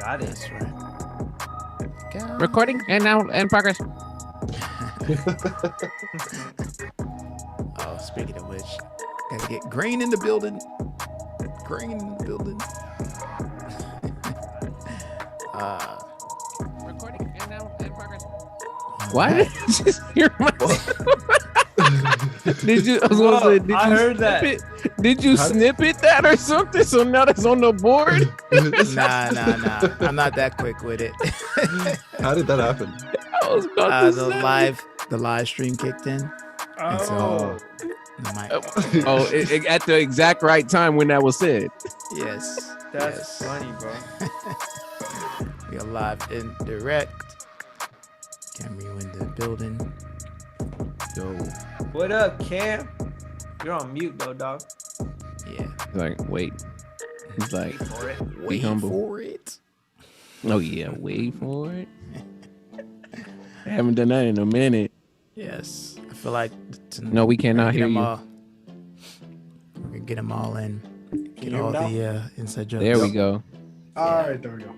Got it. That's right. Got Recording and now in progress. Oh, speaking of which, gotta get Green in the building. Green in the building. Recording and now in progress. Why did I just hear myself? Did you? I was gonna say, did I you heard snip that. It? Did you snippet that or something? So now that's on the board. Nah. I'm not that quick with it. How did that happen? I was about to The say. live stream kicked in. And so At the exact right time when that was said. yes. That's funny, bro. We are live and direct. Camera in the building. Yo, What up, Cam? You're on mute though, dog. Yeah. Like, wait. He's like, For it. Wait humble. for it. oh yeah, wait for it. I haven't done that in a minute. Yes. I feel like No, we cannot hear you. We're gonna get them all in. Get hear all me now? the inside jokes. There we go. All right, there we go.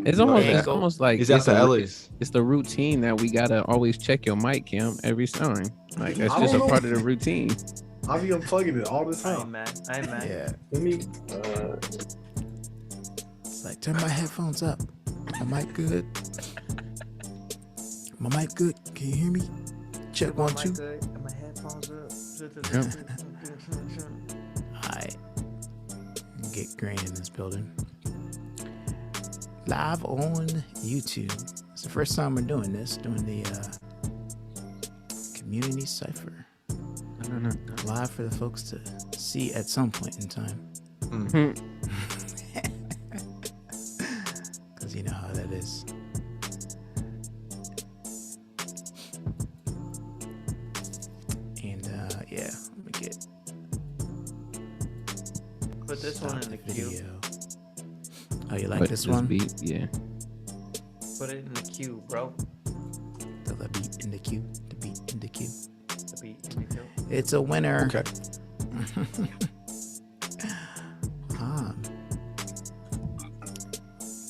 It's Yeah. almost like he's after Ellie's. it's the routine that we gotta always check your mic, Cam, every time. Like that's I just a don't know. part of the routine. I'll be unplugging it all the I ain't time. mad. I ain't mad. Yeah. Let me. It's like turn my headphones up. My mic good. My mic good. Can you hear me? Check My 1 mic 2. good and my headphones up. Alright. Get Green in this building. Live on YouTube. It's the first time we're doing this, doing the community Cypher. No. Live for the folks to see at some point in time. Because you know how that is. And yeah, let me get Put this one in the queue. video. Oh, you like But this one? beat, yeah. Put it in the queue, bro. The beat in the queue. The beat in the queue. The beat in the queue. It's a winner. Okay.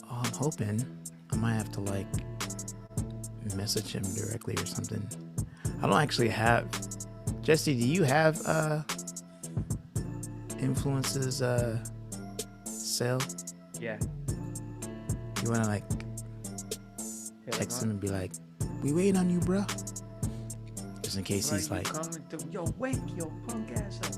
I'm hoping I might have to like message him directly or something. I don't actually have. Jesse, do you have influences sale? Yeah. You wanna like text him and be like, "We waiting on you, bro." Just in case he's like, coming through. Yo, wake your punk ass up.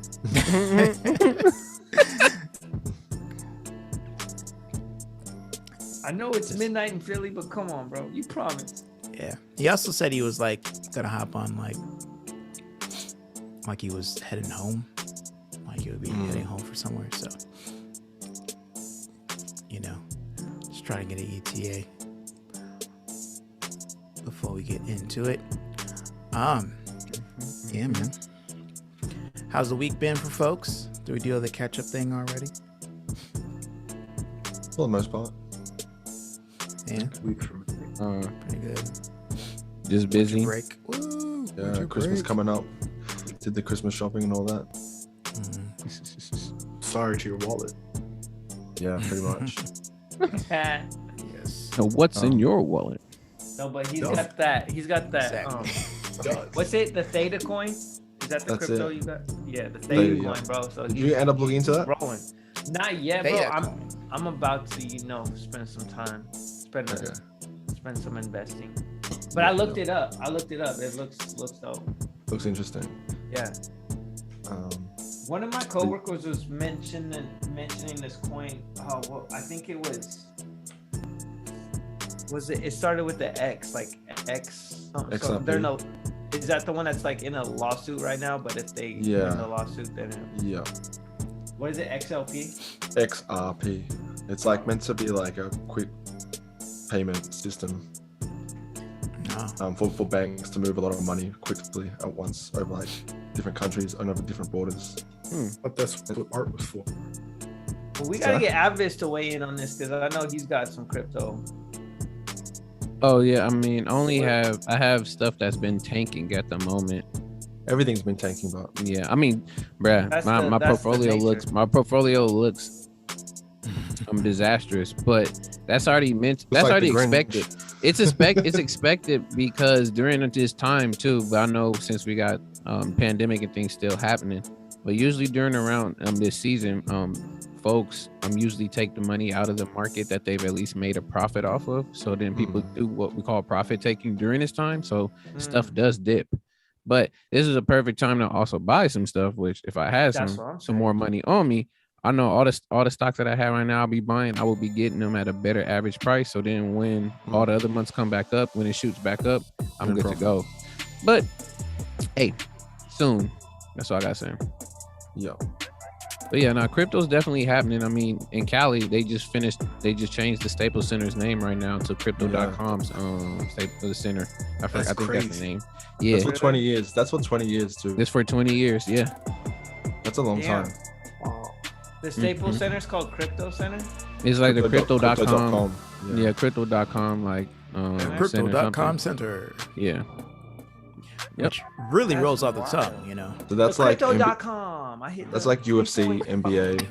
I know it's midnight in Philly, but come on, bro. You promised. yeah. He also said he was like gonna hop on like he was heading home, like he would be heading home for somewhere. So, you know, just try to get an ETA before we get into it. Yeah, man. How's the week been for folks? Do we do the catch-up thing already? For the most part. Yeah, Week from pretty good. Just busy. Break. Woo! Yeah, winter Christmas break. coming up. Did the Christmas shopping and all that. sorry to your wallet. Yeah, pretty much. Yes. So what's in your wallet? No, but he's No. got that. He's got that. Exactly. What's it? The Theta coin? Is that the That's crypto it. you got? Yeah, the Theta, Theta yeah. coin, bro. So Did he's you end up looking into that? rolling. Not yet, bro. Theta I'm about to, spend some time, spend some investing. But I looked it up. It looks dope. Looks interesting. Yeah. One of my coworkers was mentioning this coin. Oh, well, I think it was. Was it? It started with the X, like X. So XRP. they're no. Is that the one that's like in a lawsuit right now? But if they Yeah. win the lawsuit, then Yeah. what is it? XLP? XRP. It's like meant to be like a quick payment system No. for banks to move a lot of money quickly at once over like different countries and over different borders. But that's what art was for. Well, we gotta get Avis to weigh in on this because I know he's got some crypto. Oh yeah, I mean, I have stuff that's been tanking at the moment. Everything's been tanking, but Yeah, I mean, bruh, That's my the portfolio nature. looks disastrous. But that's already meant. It's That's like already the Grinch. expected. It's expected because during this time too. But I know since we got pandemic and things still happening, but usually during around this season, folks usually take the money out of the market that they've at least made a profit off of. So then people do what we call profit taking during this time. So stuff does dip. But this is a perfect time to also buy some stuff. Which if I had some more money on me, I know all the stocks that I have right now, I'll be buying. I will be getting them at a better average price. So then when all the other months come back up, when it shoots back up, I'm good to go. But hey, soon. That's all I gotta say. Yeah. But yeah, now crypto's definitely happening. I mean, in Cali, they just changed the Staples Center's name right now to crypto.com's Staples Center. I think that's the name. Yeah. That's what 20 years. That's what 20 years do. This for 20 years, yeah. That's a long time. The Staples Center is called Crypto Center. It's like the crypto.com. Crypto.com. Yeah, crypto.com like Crypto.com center. Yeah. Which really rolls off the tongue, you know. So that's like Crypto.com. that's like UFC, NBA,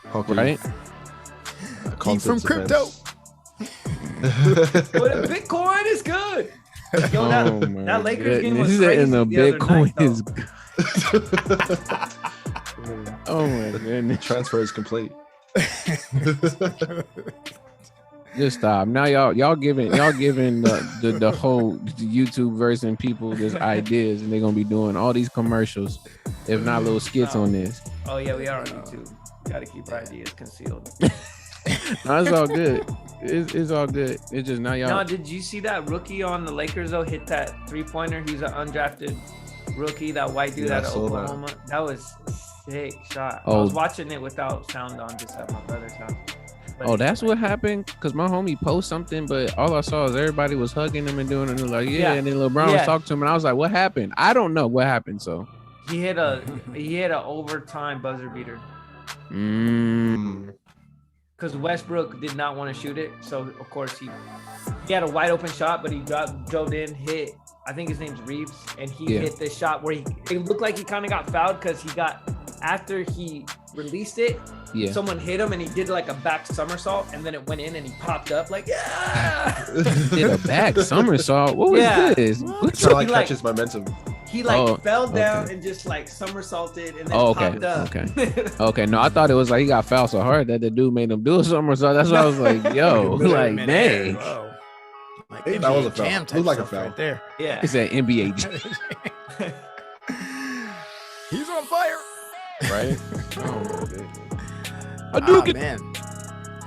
hockey, right? Keep from crypto. Bitcoin is good. Yo, that Lakers game was goodness. crazy. And the Bitcoin other night, is good. Oh my goodness. Transfer is complete. Just stop. Now y'all giving the whole YouTube version people this ideas, and they're gonna be doing all these commercials, if not little skits on this. Oh yeah, we are on YouTube. Gotta keep our ideas concealed. No, it's all good. It's all good. It's just now y'all. No, did you see that rookie on the Lakers though hit that 3-pointer? He's an undrafted rookie. That white dude out of Oklahoma. That was sick shot. I was watching it without sound on, just at my brother's house. But that's what happened. Cause my homie posted something, but all I saw is everybody was hugging him and doing it. And like, and then LeBron was talking to him, and I was like, "What happened?" I don't know what happened. So he hit a overtime buzzer beater. Because Westbrook did not want to shoot it, so of course he had a wide open shot, but he drove in, hit. I think his name's Reeves, and he hit this shot where it looked like he kind of got fouled because after he released it, someone hit him and he did like a back somersault, and then it went in and he popped up like did a back somersault. What was this? Trying to like catch his momentum. He fell down and just like somersaulted and then popped up. Okay. No, I thought it was like he got fouled so hard that the dude made him do a somersault. That's why I was like, yo, like dang. Like that was a foul. It was like a foul right there. Yeah. It's an NBA. He's on fire. Right? Hadouken. Man.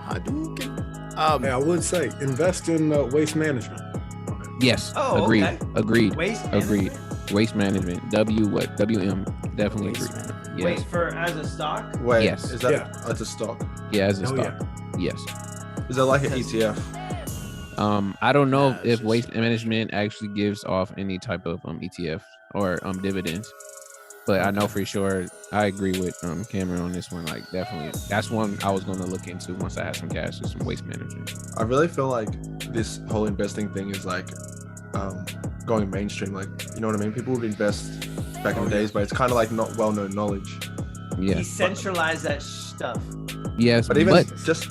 Hadouken. Hey, I would say invest in waste management. Yes. Agreed. Waste management. WM. Definitely agree. Wait, for as a stock? Wait, yes. Is that as a stock? Yeah, as a stock. Yes. Is that like an ETF? I don't know if waste management actually gives off any type of ETF or dividends, but I know for sure I agree with Cameron on this one. Like definitely, that's one I was going to look into once I had some cash, is some waste management. I really feel like this whole investing thing is like going mainstream. Like, you know what I mean? People would invest back in the days, but it's kind of like not well-known knowledge. Yeah. Decentralize that stuff. Yes, but even just.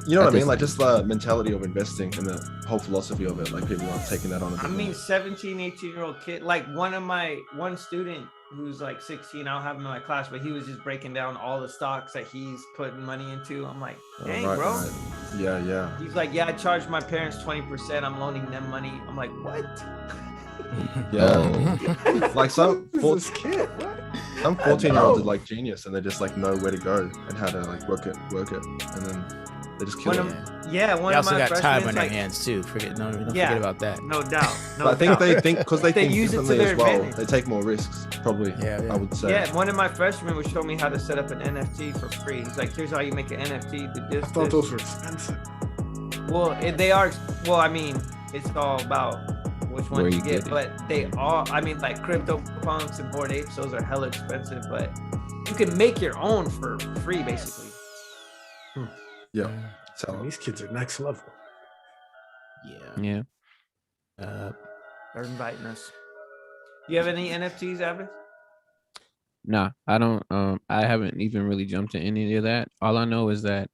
You know what I mean? Like just the mentality of investing and the whole philosophy of it. Like people are taking that on. 17, 18-year-old kid. Like one student who's like 16, I don't have him in my class, but he was just breaking down all the stocks that he's putting money into. I'm like, dang, bro. Right. Yeah. He's like, I charged my parents 20%. I'm loaning them money. I'm like, what? Yeah. Like some 14-year-olds are like genius and they just like know where to go and how to like work it, and then they just kill it. Yeah, one they of also my got time on their hands too. Don't forget about that. No doubt. But I think they think because they think use differently it to as well. advantage. They take more risks, probably. Yeah. I would say. Yeah, one of my freshmen was showing me how to set up an NFT for free. He's like, "Here's how you make an NFT." Do this. I thought those were expensive. Well, they are. Well, I mean, it's all about which one you get. But they all. I mean, like CryptoPunks and Bored Apes, those are hella expensive. But you can make your own for free, basically. Yeah. So these kids are next level. Yeah. They're inviting us. You have any NFTs, Abbas? Nah, I don't. I haven't even really jumped to any of that. All I know is that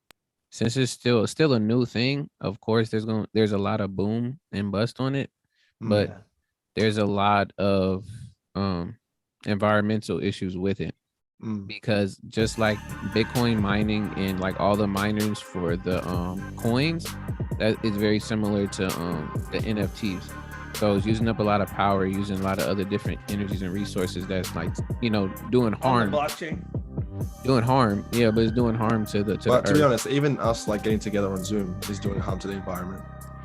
since it's still a new thing, of course there's a lot of boom and bust on it, but Yeah. there's a lot of environmental issues with it. Because just like Bitcoin mining and like all the miners for the coins, that is very similar to the NFTs. So it's using up a lot of power, using a lot of other different energies and resources that's like, doing harm. Blockchain. Doing harm, yeah, but it's doing harm to the But to be earth. honest, even us like getting together on Zoom is doing harm to the environment.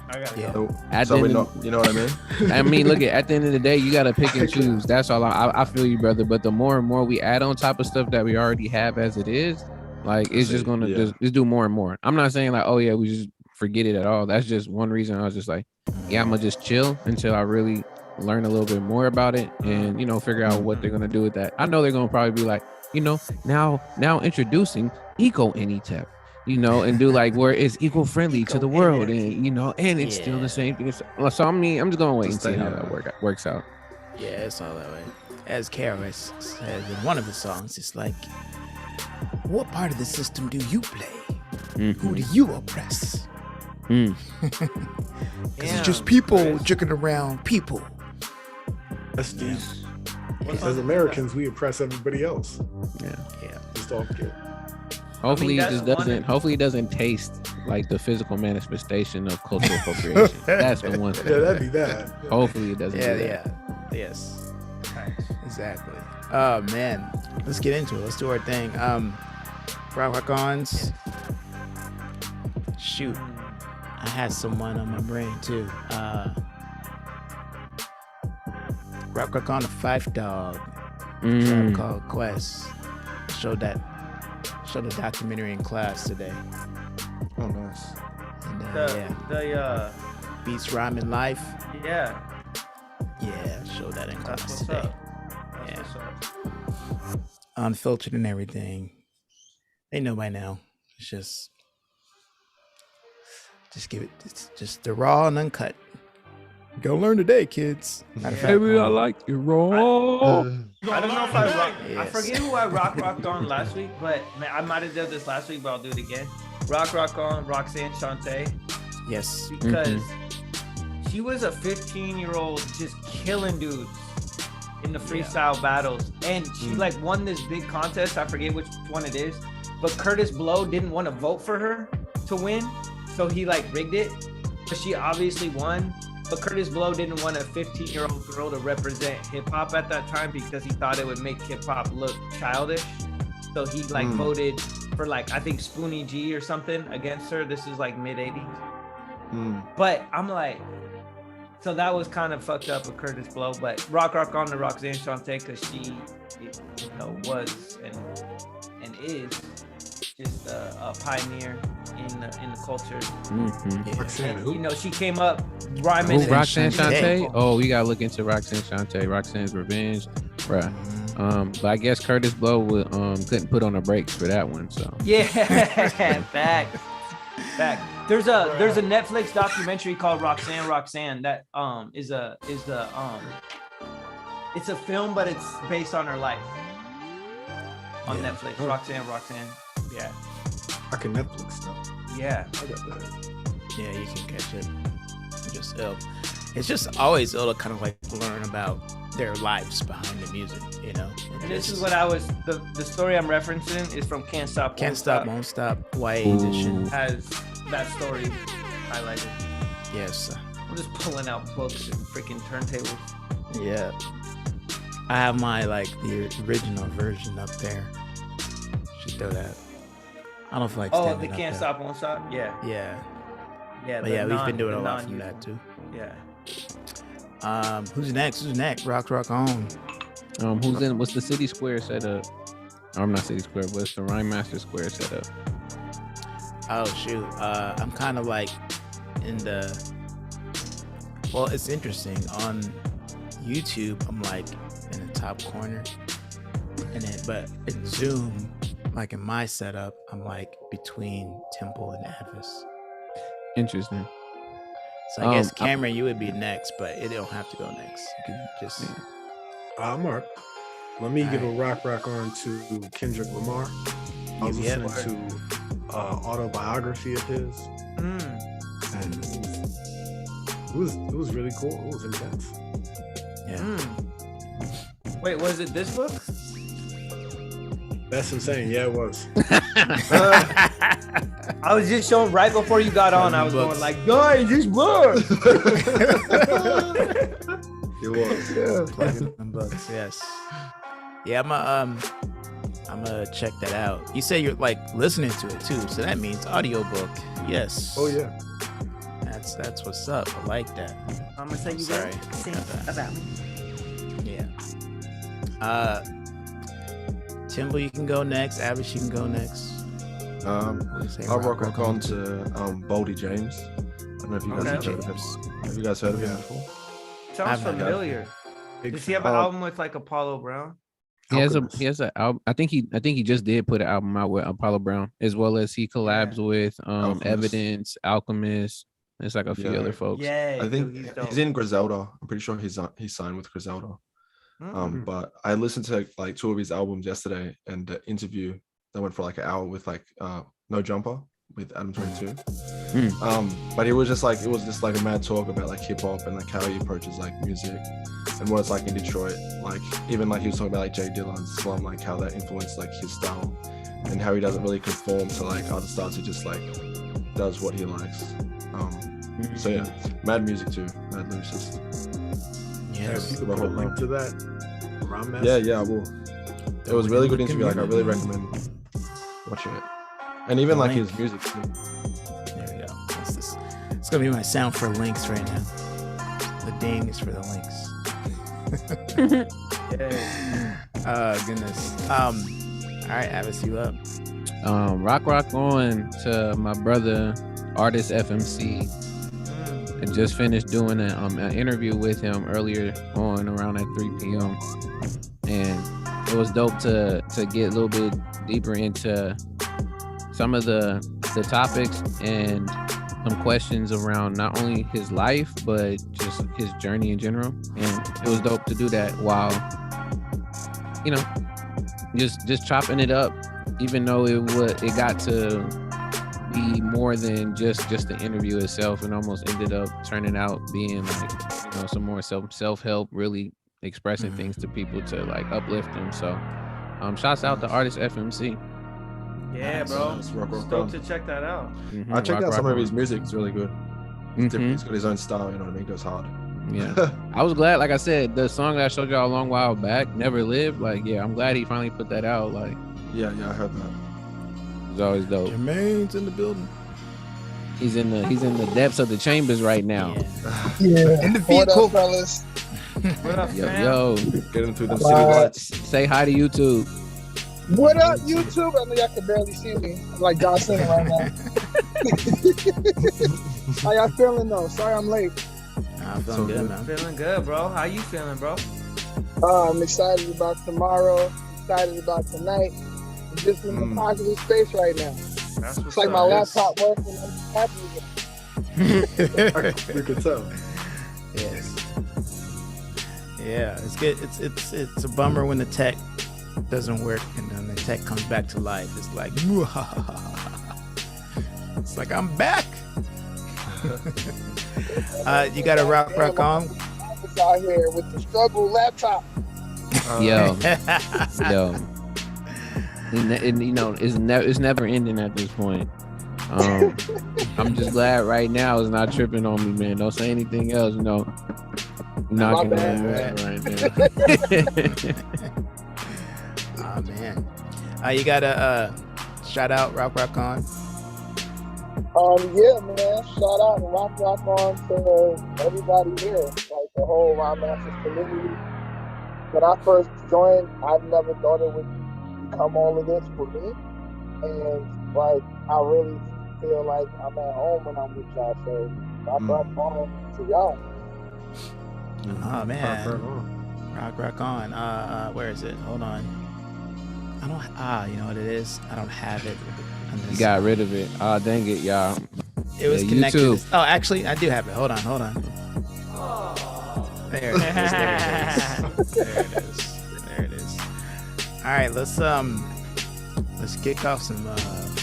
I got Yeah. So we're not, you know what I mean? I mean, look at the end of the day, you gotta pick and choose. That's all. I feel you, brother. But the more and more we add on top of stuff that we already have as it is, like it's just gonna just do more and more. I'm not saying like, oh yeah, we just forget it at all. That's just one reason I was just like, yeah, I'm gonna just chill until I really learn a little bit more about it and figure out what they're gonna do with that. I know they're gonna probably be like, now introducing eco anytech. And do like where it's eco-friendly to the world, and and it's still the same thing. So I mean, I'm just gonna wait and see how that works out. Yeah, it's all that way. As Karis says in one of his songs, it's like, what part of the system do you play? Who do you oppress? Because it's just people joking around people. That's deep. As Americans, we oppress everybody else. Yeah. Just off kid. Hopefully it doesn't taste like the physical manifestation of cultural appropriation. That's the one thing. Yeah, that'd be bad. Hopefully it doesn't. Yes. Exactly. Oh man, let's get into it. Let's do our thing. Rock-ons. Shoot, I had someone on my brain too. Rock-on a Fife Dog. Tribe Called Quest. Showed the documentary in class today. Oh, nice. And, The Beats Rhyming Life. yeah. Yeah, showed that in That's class what's today. up. That's what's up. Unfiltered and everything. They know by now. It's just give it. It's just the raw and uncut. Go learn today, kids. Matter of fact, Baby, I like you raw. I don't know if I rock. I Yes. forget who I rocked on last week, but man, I might have done this last week, but I'll do it again. Rock on Roxanne Shante, yes. because she was a 15-year-old just killing dudes in the freestyle battles, and she like won this big contest. I forget which one it is, but Curtis Blow didn't want to vote for her to win, so he like rigged it. But she obviously won. But Curtis Blow didn't want a 15-year-old girl to represent hip hop at that time because he thought it would make hip hop look childish. So he like voted for like, I think Spoonie G or something against her. This is like mid 80s. But I'm like, so that was kind of fucked up with Curtis Blow. But rock on to Roxanne Shante, because she, was and is just a pioneer in the culture. Roxanne, who? And, she came up rhyming. Who, Roxanne Shante? Shante? Oh, we gotta look into Roxanne Shante. Roxanne's Revenge, bruh. But I guess Curtis Blow couldn't put on the brakes for that one. So Yeah, fact. There's a Netflix documentary called Roxanne that it's a film, but it's based on her life on Netflix. Roxanne. Yeah. I can Netflix stuff. Yeah. I got that. Yeah, you can catch it. Just ill. It's just always ill to kind of like learn about their lives behind the music, And this is what the story I'm referencing is from Can't Stop, Can't Stop, Won't Stop, YA edition. has that story highlighted. Yes. I'm just pulling out books and freaking turntables. Yeah. I have my the original version up there. Should throw that. I don't feel like Oh, standing the up Can't there. Stop, Won't Stop? Yeah. Yeah. Yeah. But yeah, we've been doing a lot from that too. Yeah. Who's next? Rock on. what's the City Square setup? I'm not City Square, but it's the Rhyme Master Square setup. Oh shoot. I'm kind of like in the. Well, it's interesting. On YouTube, I'm like in the top corner, but in Zoom, like in my setup, I'm like between Temple and Advis. Interesting. So I guess Cameron, you would be next, but it don't have to go next. You can just. Mark, let me give a rock on to Kendrick Lamar. I was listening to autobiography of his, and it was really cool. It was intense. Yeah. Wait, was it this book? That's insane. Yeah, it was. I was just showing right before you got on. I was going like, guys, this book. It was. Yeah. Plugging them books. Yes. Yeah, I'm gonna check that out. You say you're like listening to it too, so that means audiobook. Yes. Oh yeah. That's what's up. I like that. I'm gonna say you Sorry. sing about me. Yeah. Timbo, you can go next. Abish, you can go next. I'll rock on to Boldy James. I don't know if you guys have heard of him. Have you guys heard of him before? Sounds familiar. Does he have an album with like Apollo Brown? He has an album. I think he just did put an album out with Apollo Brown, as well as he collabs with Evidence, Alchemist. There's like a few other folks. Yeah, I think he's in Griselda. I'm pretty sure he's signed with Griselda. But I listened to like 2 of his albums yesterday, and the interview that went for like an hour with like No Jumper with Adam 22. But it was just like a mad talk about like hip hop and like how he approaches like music and what it's like in Detroit. Like even like he was talking about like Jay Dillon's Slum, like how that influenced like his style and how he doesn't really conform to like other styles. He just like does what he likes. So yeah, mad music too, mad lyricist. Yes, you can put a link to that. Yeah, I will. It was really good interview. Like I really recommend watching it, and even like his music too. There we go. It's gonna be my sound for links right now. The ding is for the links. Goodness. All right, Avis, you up? Rock on to my brother, artist FMC. I just finished doing an interview with him earlier on around at 3 p.m. and it was dope to get a little bit deeper into some of the topics and some questions around not only his life but just his journey in general. And it was dope to do that while just chopping it up, even though it got to be more than just the interview itself, and almost ended up turning out being like some more self-help, really expressing things to people to like uplift them. So shouts out to artist FMC. Yeah, bro. It's dope to check that out. I checked out some of his music. It's really good. It's different. He's got his own style, you know what I mean? It goes hard. Yeah. I was glad, like I said, the song that I showed y'all a long while back, Never Lived, like I'm glad he finally put that out. Like yeah, I heard that. It's always dope. Jermaine's in the building. He's in the depths of the chambers right now. Yeah. In the vehicle. What up, fellas? What up, Yo, getting through the city lights. say hi to YouTube. What up, YouTube? I know y'all can barely see me. I'm like John Cena right now. How y'all feeling though? Sorry I'm late. I'm feeling good, man. Feeling good, bro. How you feeling, bro? I'm excited about tomorrow. Excited about tonight. I'm just in a positive space right now. That's It's like my laptop working. I'm happy with it. You can tell. Yes. Yeah, it's good. It's a bummer when the tech doesn't work and then the tech comes back to life. It's like, it's like I'm back. You got a rock on? It's out here with the struggle laptop. Yo. It's never ending at this point. I'm just glad right now it's not tripping on me, man. Don't say anything else, I'm knocking on that right now. Oh man. You got a shout out rock on? Yeah, man. Shout out and rock on to everybody here. Like the whole Rhyme Masters community. When I first joined, I never thought it would become all of this for me. And like I really feel like I'm at home when I'm with y'all. So rock on to y'all. Oh man. Rock on. Where is it? Hold on. I don't you know what it is? I don't have it. You got rid of it. Oh, dang it, y'all. It was connected. YouTube. Oh, actually, I do have it. Hold on. There it is. All right, let's kick off some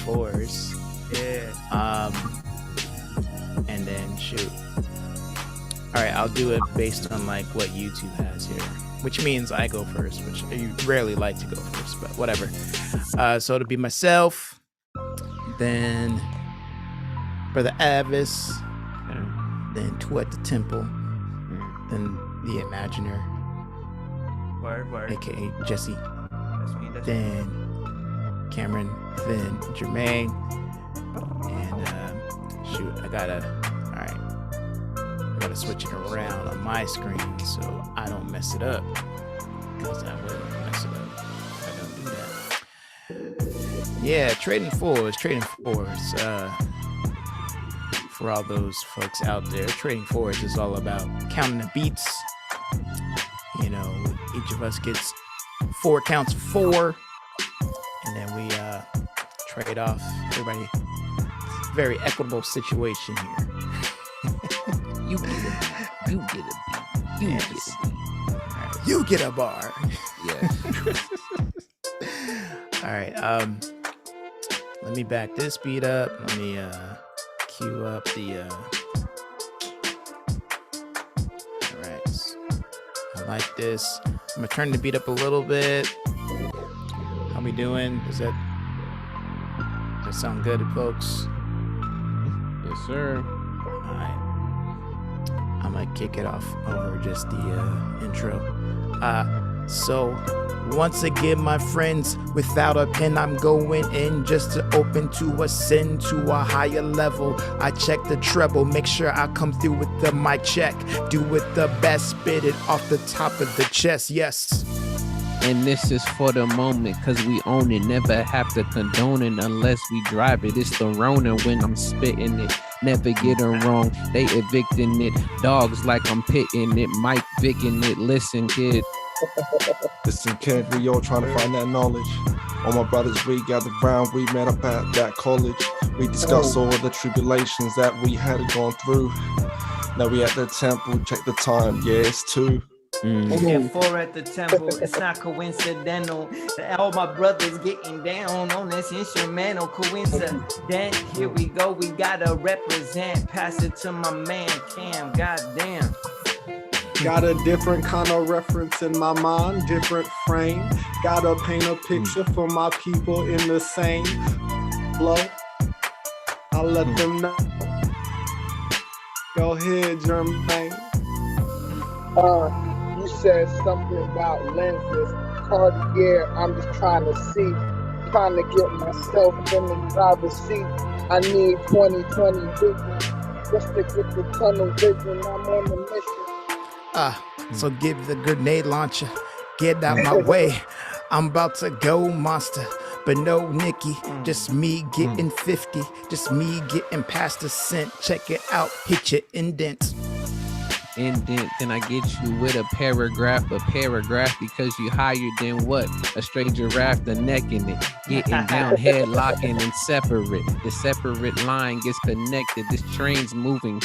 fours. Yeah. And then shoot. All right, I'll do it based on like what YouTube has here, which means I go first, which you rarely like to go first, but whatever. So it'll be myself, then Brother Avis, then Tuet the Temple, then the Imaginer, Word. aka Jesse, That's me. then Cameron, then Jermaine, and shoot, I gotta switch it around on my screen so I don't mess it up, because I will mess it up if I don't do that. Yeah, trading fours. For all those folks out there, trading fours is all about counting the beats. You know, each of us gets 4 counts of 4, and then we trade off. Everybody, it's a very equitable situation here. You get a beat. You get a bar. Yeah. All right. Let me back this beat up. Let me cue up the. All right. I like this. I'm gonna turn the beat up a little bit. How we doing? Does that sound good, folks? Yes, sir. All right. I'm gonna kick it off over just the intro. So once again, my friends, without a pen, I'm going in just to open to ascend to a higher level. I check the treble, make sure I come through with the mic check. Do it the best, spit it off the top of the chest, yes. And this is for the moment, cause we own it. Never have to condone it unless we drive it. It's the Rona when I'm spitting it. Never get it wrong, they evicting it. Dogs like I'm pitting it, Mike Vicking it. Listen, kid. Listen, kid, we all trying to find that knowledge. All my brothers, we gathered round, we met up at that college. We discussed all the tribulations that we had gone through. Now we at the temple, check the time, yeah, it's 2. And 4 at the temple, it's not coincidental that all my brothers getting down on this instrumental. Coincident, here we go, we gotta represent. Pass it to my man Cam, goddamn. Got a different kind of reference in my mind, different frame. Gotta paint a picture for my people in the same flow. I'll let them know. Go ahead, Jermaine. You said something about lenses. Cartier, I'm just trying to get myself in the driver's seat. I need 20/20 vision, just to get the tunnel vision. I'm on the mission. So give the grenade launcher, get out my way. I'm about to go monster, but no Nikki, just me getting 50, just me getting past a cent. Check it out, hit your indent. Then I get you with a paragraph because you higher than what? A straight giraffe, the neck in it. Getting down, head locking and separate. The separate line gets connected. This train's moving.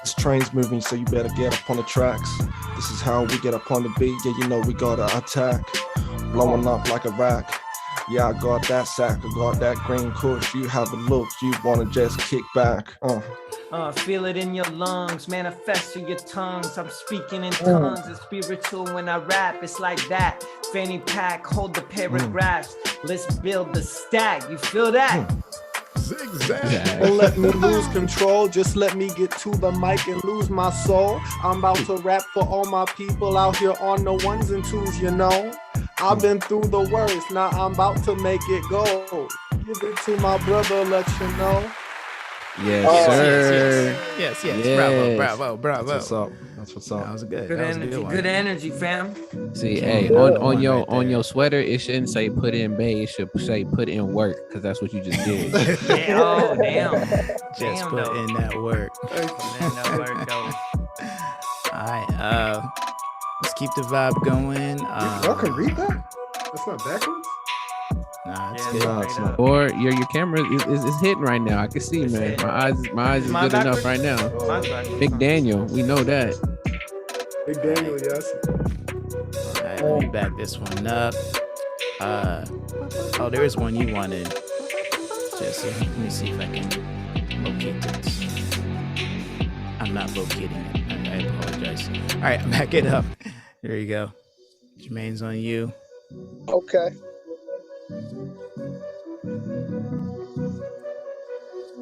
This train's moving, so you better get up on the tracks. This is how we get up on the beat, yeah, you know we gotta attack. Blowing up like a rack. Yeah, I got that sack, I got that green kush. You have a look, you wanna just kick back. Feel it in your lungs, manifest through your tongues. I'm speaking in tongues, it's spiritual when I rap. It's like that, fanny pack, hold the paragraphs. Let's build the stack, you feel that? Zigzag. Don't let me lose control, just let me get to the mic and lose my soul. I'm about to rap for all my people out here on the 1s and 2s, you know. I've been through the worst, now I'm about to make it go. Give it to my brother, let you know. Yes, sir. Yes. Bravo. That's what's up. That was good. Good energy, fam. See, hey, on your sweater, it shouldn't say put in bay. It should say put in work, because that's what you just did. Oh, damn. Just put in that work. All right, let's keep the vibe going. Y'all can read that? That's not backwards? Nah, it's Yeah, good. No, it's not. Or your camera is hitting right now. I can see, man. My eyes is Mine good enough backwards? right now. Mine's backwards. Big Daniel, we know that. Big Daniel, yes. All right, let me back this one up. Oh, there is one you wanted, Jesse. Let me see if I can locate this. I'm not locating it. I apologize. All right, I'm back it up. There you go. Jermaine's on you. Okay.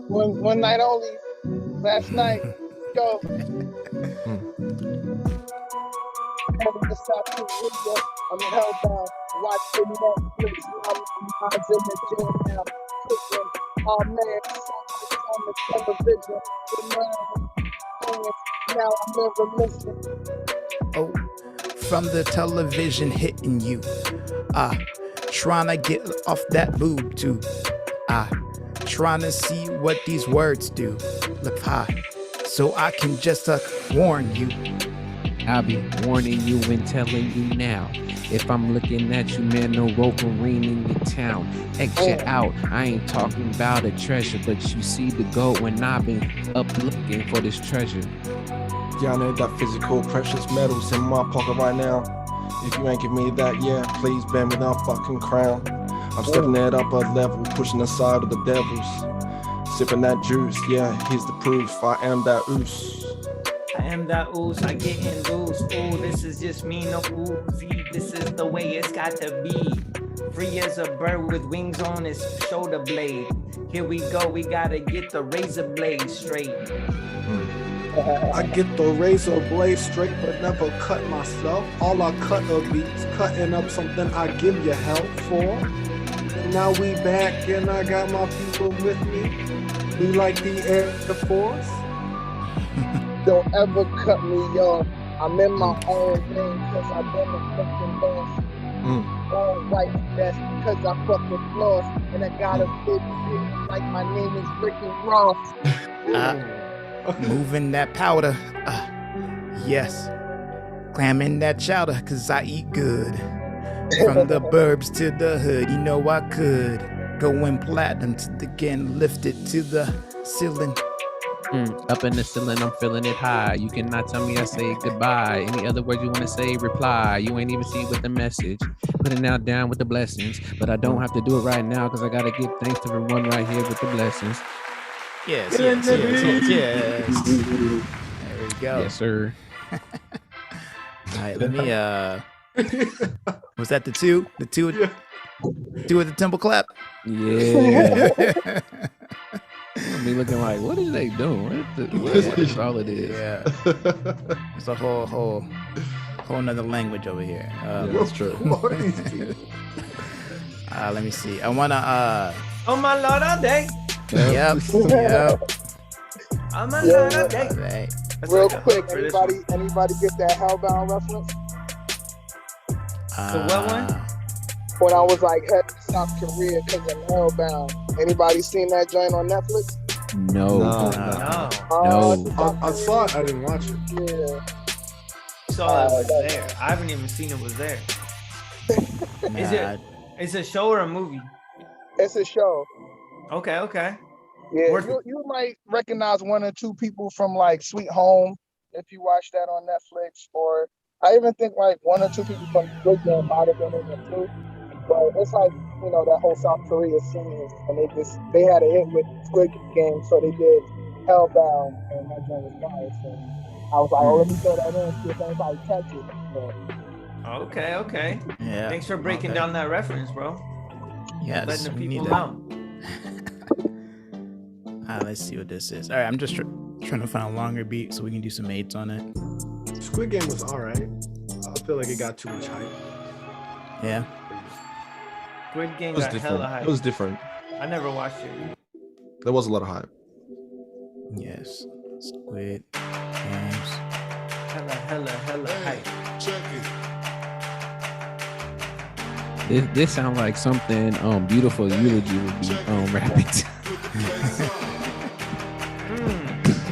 One night only. Last night. Go. Having to stop to video. I'm hellbound. Watching Netflix. I'm in the gym now. Cooking. Oh man, on the television. Now I'm never missing. Oh, from the television hitting you. Trying to get off that boob tube. Trying to see what these words do. Look high, so I can just warn you. I'll be warning you and telling you now. If I'm looking at you, man, no Wolverine in your town. Exit out. I ain't talking about a treasure, but you see the gold when I've been up looking for this treasure. Yeah, I need that physical precious metals in my pocket right now. If you ain't give me that, yeah, please bend me that fucking crown. I'm stepping it up a level, pushing aside of the devils. Sipping that juice, yeah, here's the proof. I am that oos. I am that ooze, I get in loose. Ooh, this is just me, no oozy. This is the way it's got to be. Free as a bird with wings on his shoulder blade. Here we go, we gotta get the razor blade straight. I get the razor blade straight, but never cut myself. All I cut are beats, cutting up something I give you help for. And now we back, and I got my people with me. We like the Air Force. Don't ever cut me off. I'm in my own lane cause I've been a fucking boss. All right, that's because I fucking lost. And I got a big thing like my name is Ricky Ross. Moving that powder. Yes. Clamming that chowder cause I eat good. From the burbs to the hood, you know I could. Going platinum to the again, lift it to the ceiling. Up in the ceiling, I'm feeling it high. You cannot tell me I say goodbye. Any other words you want to say, reply. You ain't even see with the message. Put it now down with the blessings. But I don't have to do it right now because I got to give thanks to the one right here with the blessings. Yes. There we go. Yes, sir. All right, let me, was that the two? The two with the temple clap? Yeah. Me looking like, what is they doing? What is all it is? Yeah. It's a whole nother language over here. That's true. Let me see. I wanna Oh my lord, all day. Yep. Oh my lord, all day. Right. Real quick, anybody get that Hellbound reference? The what one? When I was like heading to South Korea because I'm Hellbound. Anybody seen that joint on Netflix? No. I saw it. I didn't watch it. Yeah. Saw it was there. I haven't even seen it was there. Is it a show or a movie? It's a show. Okay. Yeah, you might recognize one or two people from like Sweet Home if you watch that on Netflix, or I even think like one or two people from Squid Game might have been in it too. But it's like, that whole South Korea scene, and they had a hit with Squid Game, so they did Hellbound, and that joint was fire. So I was like, let me throw that in, see if anybody catch it. So, Okay. Yeah. Thanks for breaking down that reference, bro. Yes. Letting the people know. Let's see what this is. All right, I'm just trying to find a longer beat so we can do some 8s on it. Squid Game was all right. I feel like it got too much hype. Yeah. Squid Game It was got different. hella hype. It was different. I never watched it. There was a lot of hype. Yes. Squid Games. Hella hype. This sounds like something Beautiful Eulogy would be rapping to.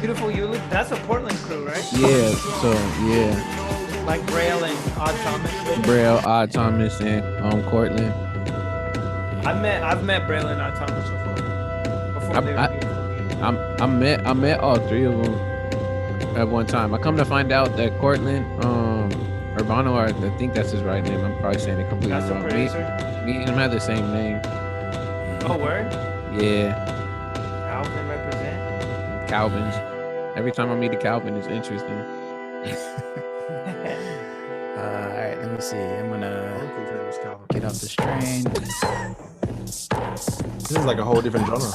Beautiful Eulogy. That's a Portland crew, right? Yeah. So Like Braille and Odd Thomas. Braille, Odd Thomas, and Cortland. I've met Braille and Odd Thomas before they were I met all three of them at one time. I come to find out that Cortland, Urbano, I think that's his right name. I'm probably saying it completely That's the wrong. producer. Me and him have the same name. Oh, word? Yeah, Calvin represent. Calvin's. Every time I meet a Calvin, it's interesting. All right, let me see. I'm gonna Uncle's name is Calvin. get off this train. This is like a whole different genre.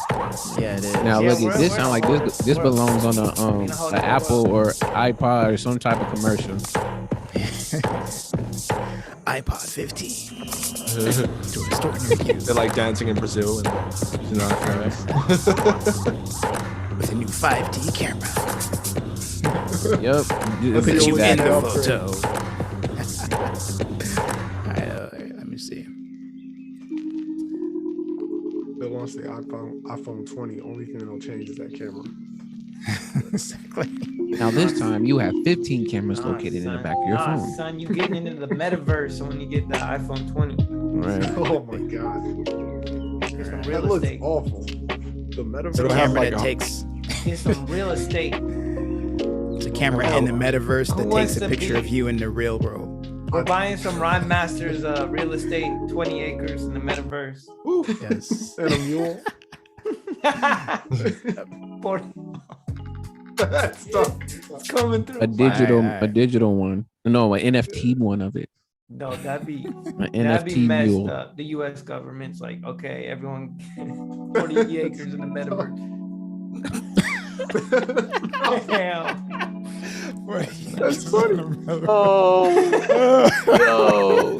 Yeah, it is. Now Yeah, look, at this sound like this belongs on a Apple or iPod or some type of commercial. iPod 15. To restore your youth. They're like dancing in Brazil and you know. With a new 5D camera. Yep. Put Put you in the that. photo. All right, let me see. They launched the iPhone 20. Only thing that'll change is that camera. Exactly. Now this time you have 15 cameras located in the back of your phone. Son, you getting into the metaverse when you get the iPhone 20. Right. Oh my god, Get some that real looks estate. awful. The metaverse. It'll have Camera like that a- takes. Get some real estate. It's a camera in the metaverse Who that wants takes a to picture be- of you in the real world. We're buying some Rhyme Masters real estate, 20 acres in the metaverse. Yes. And a mule. That's It's coming through. A digital, Alright. a digital one. No, an NFT one of it. No, that'd be An that'd be NFT messed mule. up. The U.S. government's like, okay, everyone, 40 acres in the metaverse. Damn. That's funny. Oh, yo.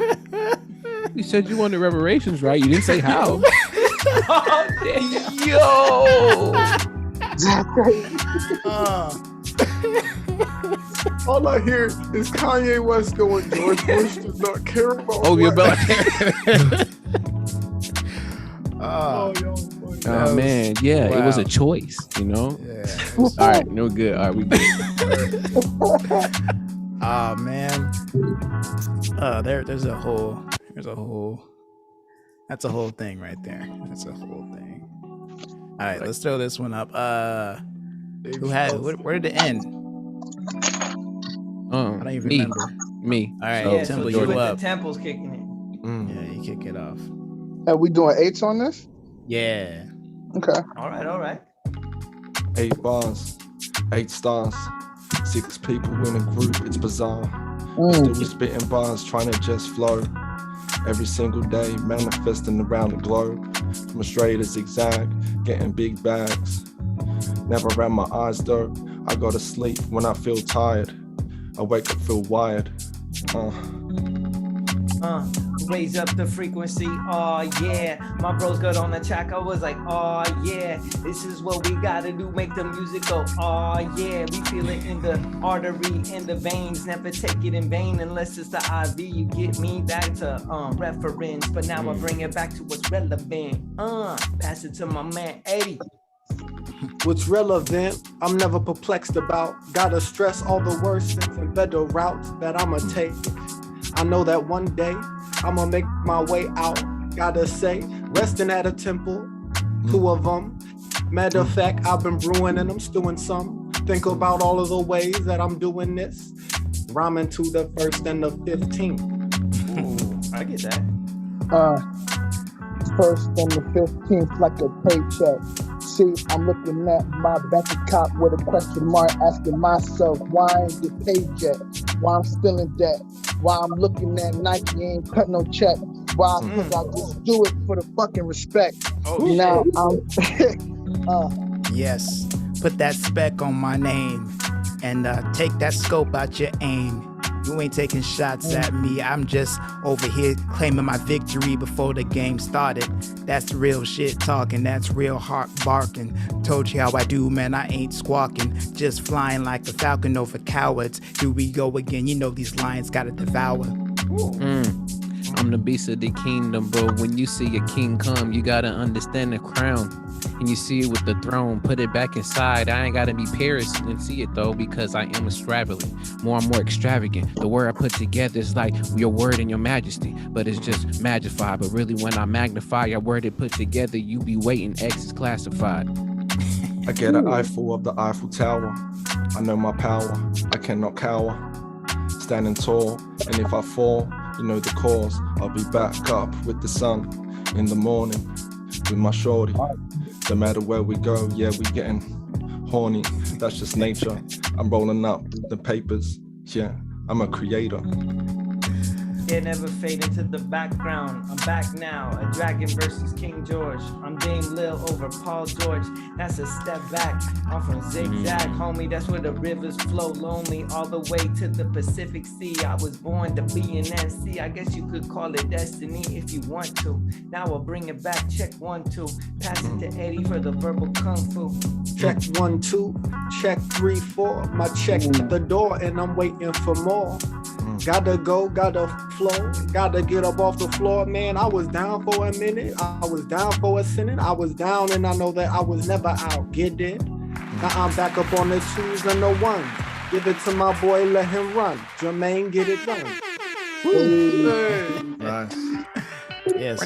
You said you wanted reparations, right? You didn't say how. Yo. All I hear is Kanye West going, George Bush does not care about. Oh, you're about. Oh, yo, funny. Oh man, yeah, it was a Wow. choice, you know. Yeah. All right, no good. All right, we good. Oh man. There's a whole that's a whole thing right there. That's a whole thing. All right, let's throw this one up. Who had where did it end? I don't even Me, remember. me. All right, Yeah, Temple, so you with up. the temples kicking in. Yeah, you kick it off. Are we doing eights on this? Yeah. Okay. All right. 8 bars, 8 stars, 6 people in a group. It's bizarre. Still we spitting bars, trying to just flow. Every single day, manifesting around the globe. From a straight to zigzag, getting big bags. Never ran my eyes though. I go to sleep when I feel tired. I wake up feel wired. Raise up the frequency, oh yeah. My bros got on the track, I was like, oh yeah. This is what we gotta do, make the music go, oh yeah. We feel it in the artery, in the veins. Never take it in vain unless it's the IV. You get me back to reference, but now I bring it back to what's relevant. Pass it to my man Eddie. What's relevant, I'm never perplexed about. Gotta stress all the worst things and better routes that I'ma take. I know that one day I'ma make my way out. Gotta say, resting at a temple, 2 of them. Matter of fact, I've been brewing and I'm stewing some. Think about all of the ways that I'm doing this. Rhyming to the 1st and the 15th. Ooh, I get that. First and the 15th, like a paycheck. See, I'm looking at my bank account with a question mark, asking myself, why I ain't get paid yet? Why I'm still in debt? Why I'm looking at Nike, ain't cut no check? Why? Because I just do it for the fucking respect. Now I'm Yes. Put that spec on my name and take that scope out your aim. You ain't taking shots at me. I'm just over here claiming my victory before the game started. That's real shit talking. That's real heart barking. Told you how I do, man. I ain't squawking. Just flying like a falcon over cowards. Here we go again. You know these lions gotta devour. I'm the beast of the kingdom, bro. When you see a king come, you gotta understand the crown. And you see it with the throne, put it back inside. I ain't gotta be Paris and see it though, because I am extravagant. More and more extravagant. The word I put together is like your word and your majesty, but it's just magnified. But really, when I magnify your word it put together, you be waiting. X is classified. I get an eyeful of the Eiffel Tower. I know my power. I cannot cower. Standing tall, and if I fall, you know the cause. I'll be back up with the sun in the morning with my shorty. No matter where we go, yeah, we getting horny. That's just nature. I'm rolling up the papers. Yeah, I'm a creator. Yeah, never fade into the background. I'm back now. A dragon versus King George. I'm Dame Lil over Paul George. That's a step back. I'm from Zigzag, homie. That's where the rivers flow lonely all the way to the Pacific Sea. I was born to be an MC. I guess you could call it destiny if you want to. Now I'll bring it back. Check 1, 2. Pass it to Eddie for the verbal kung fu. Check 1, 2, check 3, 4. My check at the door and I'm waiting for more. Gotta go, gotta flow, gotta get up off the floor, man. I was down for a minute, I was down for a minute, I was down and I know that I was never out. Get it? Now I'm back up on the 2s and the 1s. Give it to my boy, let him run. Jermaine, get it done. Nice. Yes.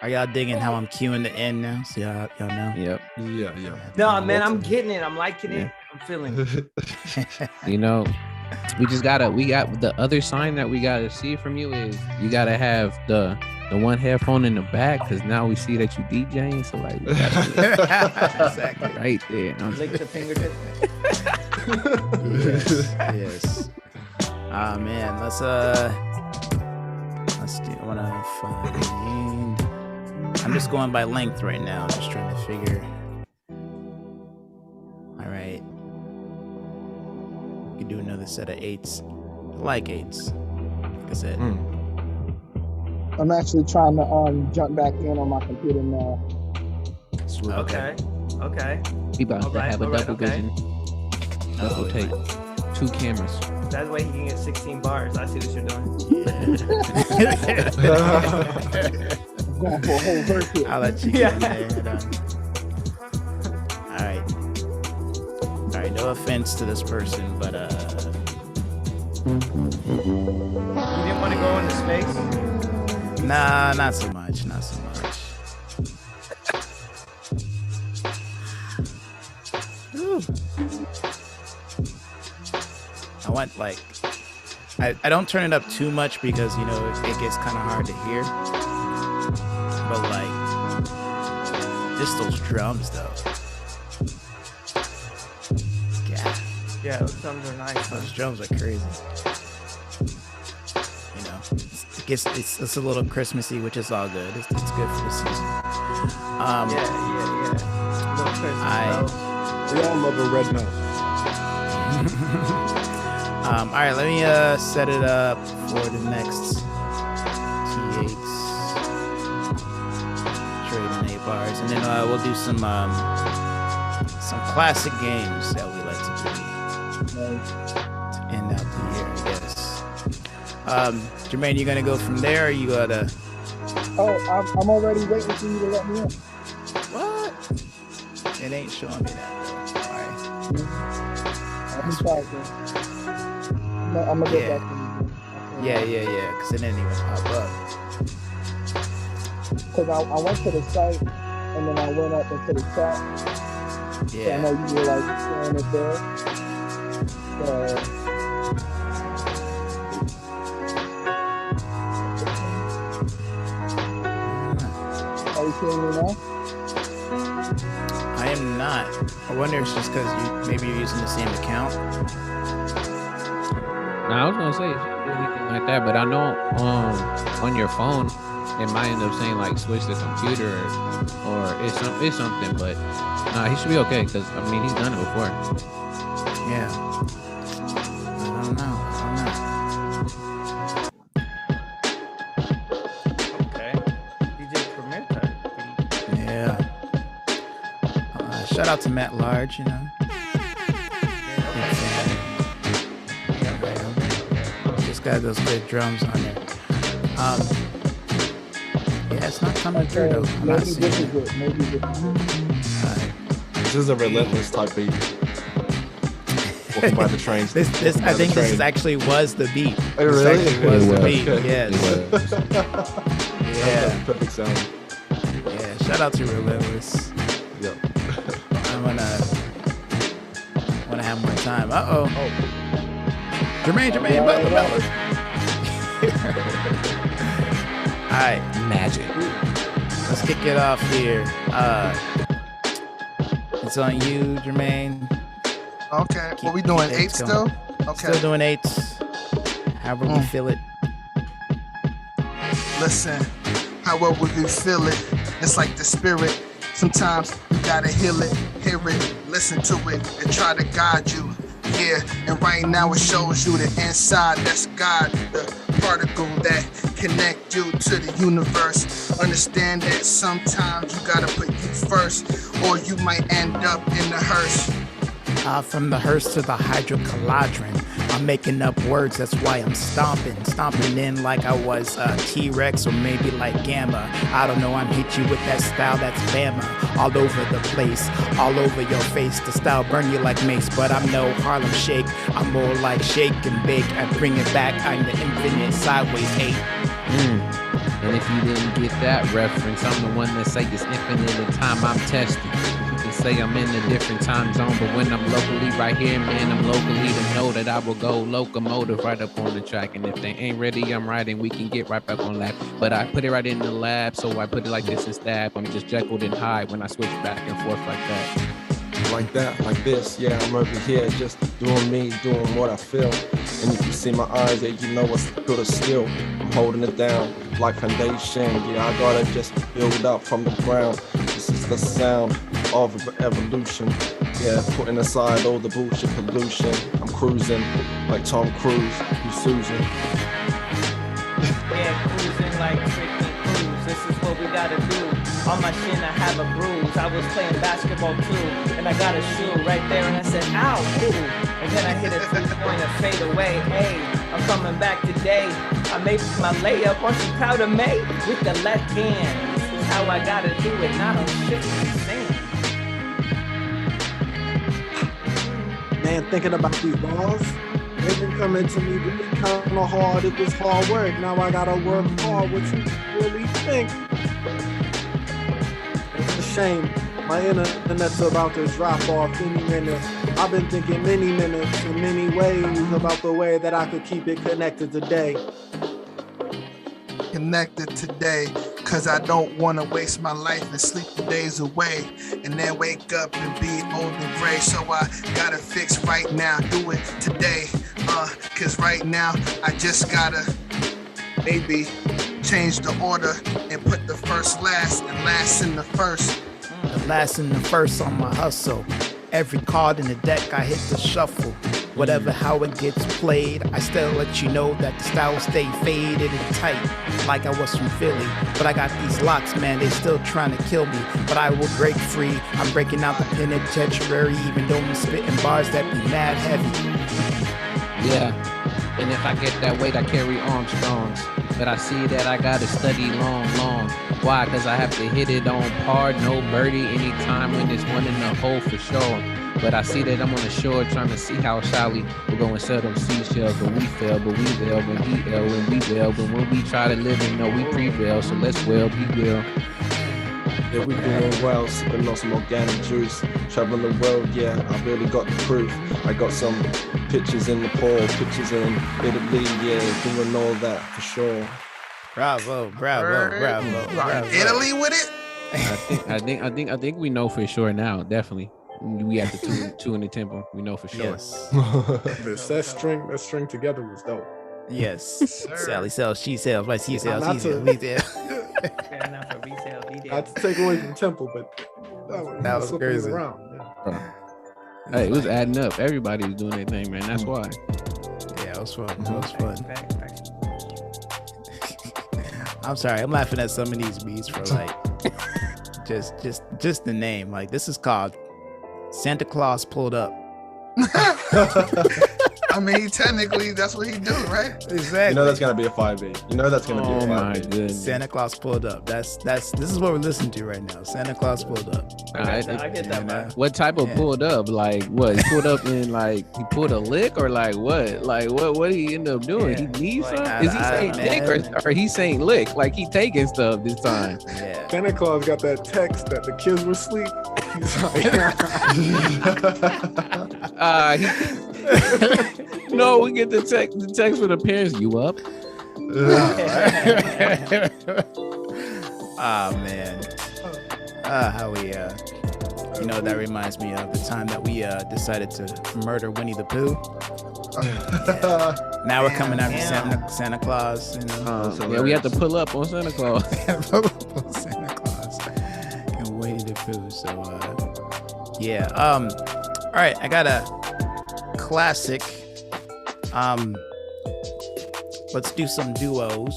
Are y'all digging how I'm cueing the end now? So y'all know? Yep. Yeah. No, man, I'm getting it. I'm liking it. I'm feeling it. You know, we got the other sign that we gotta see from you is you gotta have the one headphone in the back, because now we see that you DJing. So like, we gotta Exactly. right there. Lick the fingertip. Yes. Ah man, let's do. I wanna find. I'm just going by length right now. Just trying to figure. All right. We can do another set of 8s. I like 8s. Like I said. I'm actually trying to jump back in on my computer now. Sweet. Okay. We about to have a double vision. Double take. 2 cameras. That way he can get 16 bars. I see what you're doing. Going for a whole verse here. I'll let you get there. All right. No offense to this person, but You didn't want to go into space? nah, not so much. Ooh. I want I don't turn it up too much because it gets kind of hard to hear. But just those drums though. Yeah, those drums are nice. Those drums are crazy. It's a little Christmassy, which is all good. It's good for the season. Yeah. Little Christmas. We all love a red nose. All right, let me set it up for the next T8s. Trading 8 bars, and then we'll do some classic games that we like to do to end out the year, I guess. Jermaine, you gonna go from there, or you gotta? Oh, I'm already waiting for you to let me in. What? It ain't showing me that. All right. I'm sorry, man. I'm gonna get back to you. Yeah, because it didn't even pop up. Because I went to the site and then I went up into the chat. Yeah. So I know you were like showing it there. So. Are you seeing me now? I am not. I wonder if it's just because maybe you're using the same account. Now I was gonna say anything like that, but I know on your phone it might end up saying like switch the computer or it's something, but nah, he should be okay because he's done it before. Yeah. I don't know. Okay. DJ Premier type. Yeah. Shout out to Matt Large, Just got those good drums on there. Yeah, it's not coming through though. I'm not Maybe seeing this it. is it. Maybe this is it. This is a relentless type beat. Walking by the trains. This I think this actually was the beat. Oh, really? This actually was the It was. beat. Yes. That's perfect sound. Yeah. Shout out to Relentless. Yep. I'm gonna have more time. Uh-oh. Jermaine, All right. Magic. let's kick it off here. It's on you, Jermaine. Okay. What we doing? 8 still? Okay. Still doing 8s. However we feel it. Listen, however we feel it, it's like the spirit. Sometimes you gotta heal it, hear it, listen to it, and try to guide you. Yeah, and right now it shows you the inside, that's God, the particle that connect you to the universe. Understand that sometimes you gotta put you first, or you might end up in the hearse. From the hearse to the hydrocaladron, I'm making up words, that's why I'm stomping in like I was T-Rex or maybe like Gamma. I don't know, I'm hit you with that style that's Bama. All over the place, all over your face. The style burn you like mace, but I'm no Harlem Shake. I'm more like shake and bake. I bring it back, I'm the infinite sideways 8. And if you didn't get that reference, I'm the one that say it's infinite in time I'm testing. Say I'm in a different time zone, but when I'm locally right here, man, I'm locally to know that I will go locomotive right up on the track. And if they ain't ready, I'm riding, we can get right back on lap. But I put it right in the lab, so I put it like this instead. I'm just Jekyll and Hyde when I switch back and forth like that. Like that, like this, yeah, I'm over here just doing me, doing what I feel. And if you see my eyes, yeah, you know what's good or still. I'm holding it down like foundation, yeah, I gotta just build up from the ground. This is the sound of evolution, yeah, putting aside all the bullshit pollution. I'm cruising like Tom Cruise, you Susan. Yeah, cruising like freaking cruise. This is what we gotta do. On my shin I have a bruise. I was playing basketball too, and I got a shoe right there, and I said, ow, ooh. And then I hit a 3-pointer fade away. Hey, I'm coming back today. I made my layup. Aren't you proud of me? With the left hand. This is how I gotta do it. Not on shit sand. Man, thinking about these balls, they've been coming to me really kind of hard. It was hard work. Now I gotta work hard. What you really think? It's a shame. My internet's about to drop off any minute. I've been thinking many minutes in many ways about the way that I could keep it connected today. Connected today, cause I don't wanna waste my life and sleep the days away and then wake up and be old and gray. So I gotta fix right now, do it today. Cause right now I just gotta maybe change the order and put the first last and last in the first. The last and the first on my hustle. Every card in the deck I hit the shuffle. Whatever how it gets played, I still let you know that the style stay faded and tight, like I was from Philly. But I got these locks, man, they still trying to kill me. But I will break free, I'm breaking out the penitentiary, even though I'm spitting bars that be mad heavy. Yeah, and if I get that weight, I carry Armstrongs. But I see that I gotta study long. Why? Cause I have to hit it on par, no birdie anytime when it's one in the hole for sure. But I see that I'm on the shore trying to see how shyly we're going to sell them seashells. But we fail, but we fail, when he fail, when we fail. But when we try to live and know we prevail, so let's well be well. Yeah, we doing well, sipping on some organic juice, traveling the world, yeah, I really got the proof. I got some pictures in Nepal, pictures in Italy, yeah, doing all that for sure. Bravo. Italy with it? I think we know for sure now, definitely. We have the two in the temple. We know for sure. Yes. that string together was dope. Yes. Sally sells, she sells, right? She sells, he sells, we sell. Fair enough for resale. Not to take away from Temple, but that was crazy. Around. Yeah. Hey, it was adding up. Everybody was doing their thing, man. That's why. Yeah, it was fun. It was fun. I'm sorry, I'm laughing at some of these beats for like just the name. Like this is called Santa Claus Pulled Up. I mean, technically, that's what he do, right? Exactly. You know that's gonna be a 5B. You know that's gonna be a 5B. Oh my goodness. Santa Claus Pulled Up. This is what we're listening to right now. Santa Claus Pulled Up. I get that, man. What type of pulled up? Like what? He pulled up in like he pulled a lick or like what? Like what did he end up doing? Yeah. He needs Like, something? Is he saying lick or he saying lick? Like he taking stuff this time. Yeah. Santa Claus got that text that the kids were asleep. He's like, No, we get the text from the parents. You up? Oh man. How we you know, that reminds me of the time that we decided to murder Winnie the Pooh. Yeah. Now we're coming after Santa Claus, you know. Yeah, we have to pull up on Santa Claus. Santa Claus and Winnie the Pooh. So yeah. All right, I got a classic. Let's do some duos.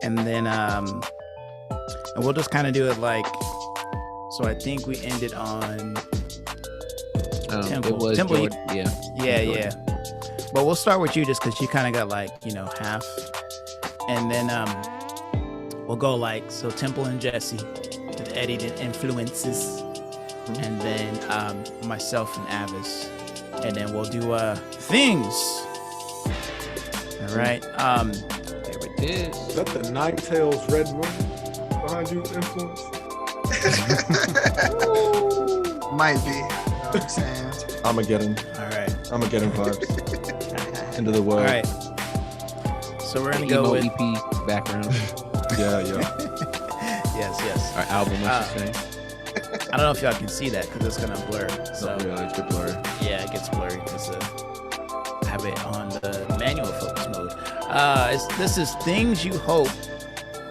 And then and we'll just kind of do it like, so I think we ended on Temple. It was Temple, Jordan, yeah. But we'll start with you just because you kind of got like, you know, half. And then we'll go like, so Temple and Jesse did Eddie and influences. And then myself and Avis. And then we'll do things. All right. There it is. Is that the Nine Tails Red Room behind you influence? Might be. You know what I'm saying? Armageddon. All right. Armageddon vibes. End of the world. All right. So we're gonna go with EP background. Yeah. yes. Our album, I should say. I don't know if y'all can see that because it's gonna blur. So Not really, it's a bit blurry. yeah, it gets blurry because I have it on the manual focus mode. This is things you hope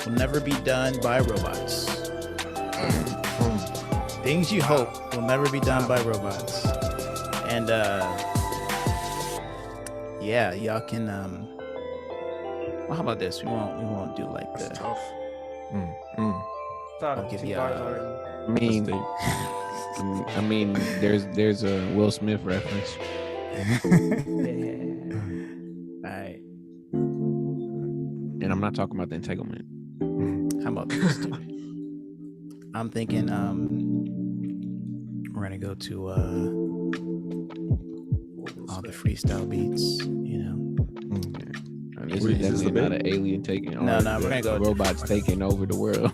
will never be done by robots. Things you hope will never be done by robots. And yeah, y'all can well, how about this? We won't do like That's the tough. I'll give you I mean, there's a Will Smith reference. Alright. And I'm not talking about the entanglement. How about this? I'm thinking we're gonna go to all the freestyle beats, you know. And this Wait, is is this the definitely not bit? an alien taking No, or we're gonna go robots taking over the world.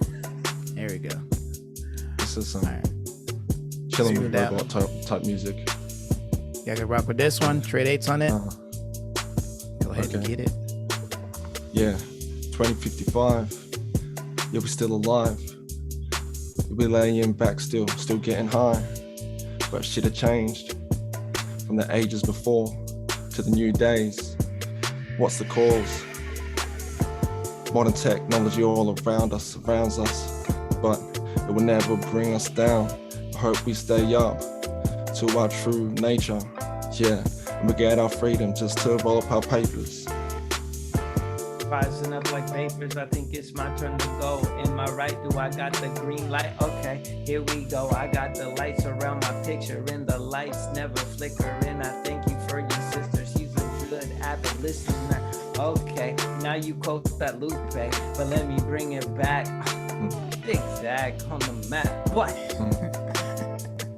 There we go. This is some Alright. chilling See with that robot type music. Y'all can rock with this one. Trade 8s on it. Go ahead and okay. get it. Yeah, 2055. You'll be still alive. You'll be laying back still getting high. But shit had changed from the ages before to the new days. What's the cause? Modern technology all around us, surrounds us, but it will never bring us down. I hope we stay up to our true nature, yeah, and we get our freedom just to roll up our papers. Rising up like vapors, I think it's my turn to go. Am I right? Do I got the green light? Okay, here we go. I got the lights around my picture and the lights never flicker. And I thank you for your sister. She's a good avid listener. Okay, now you quote that loop back, but let me bring it back. Zigzag on the map. What?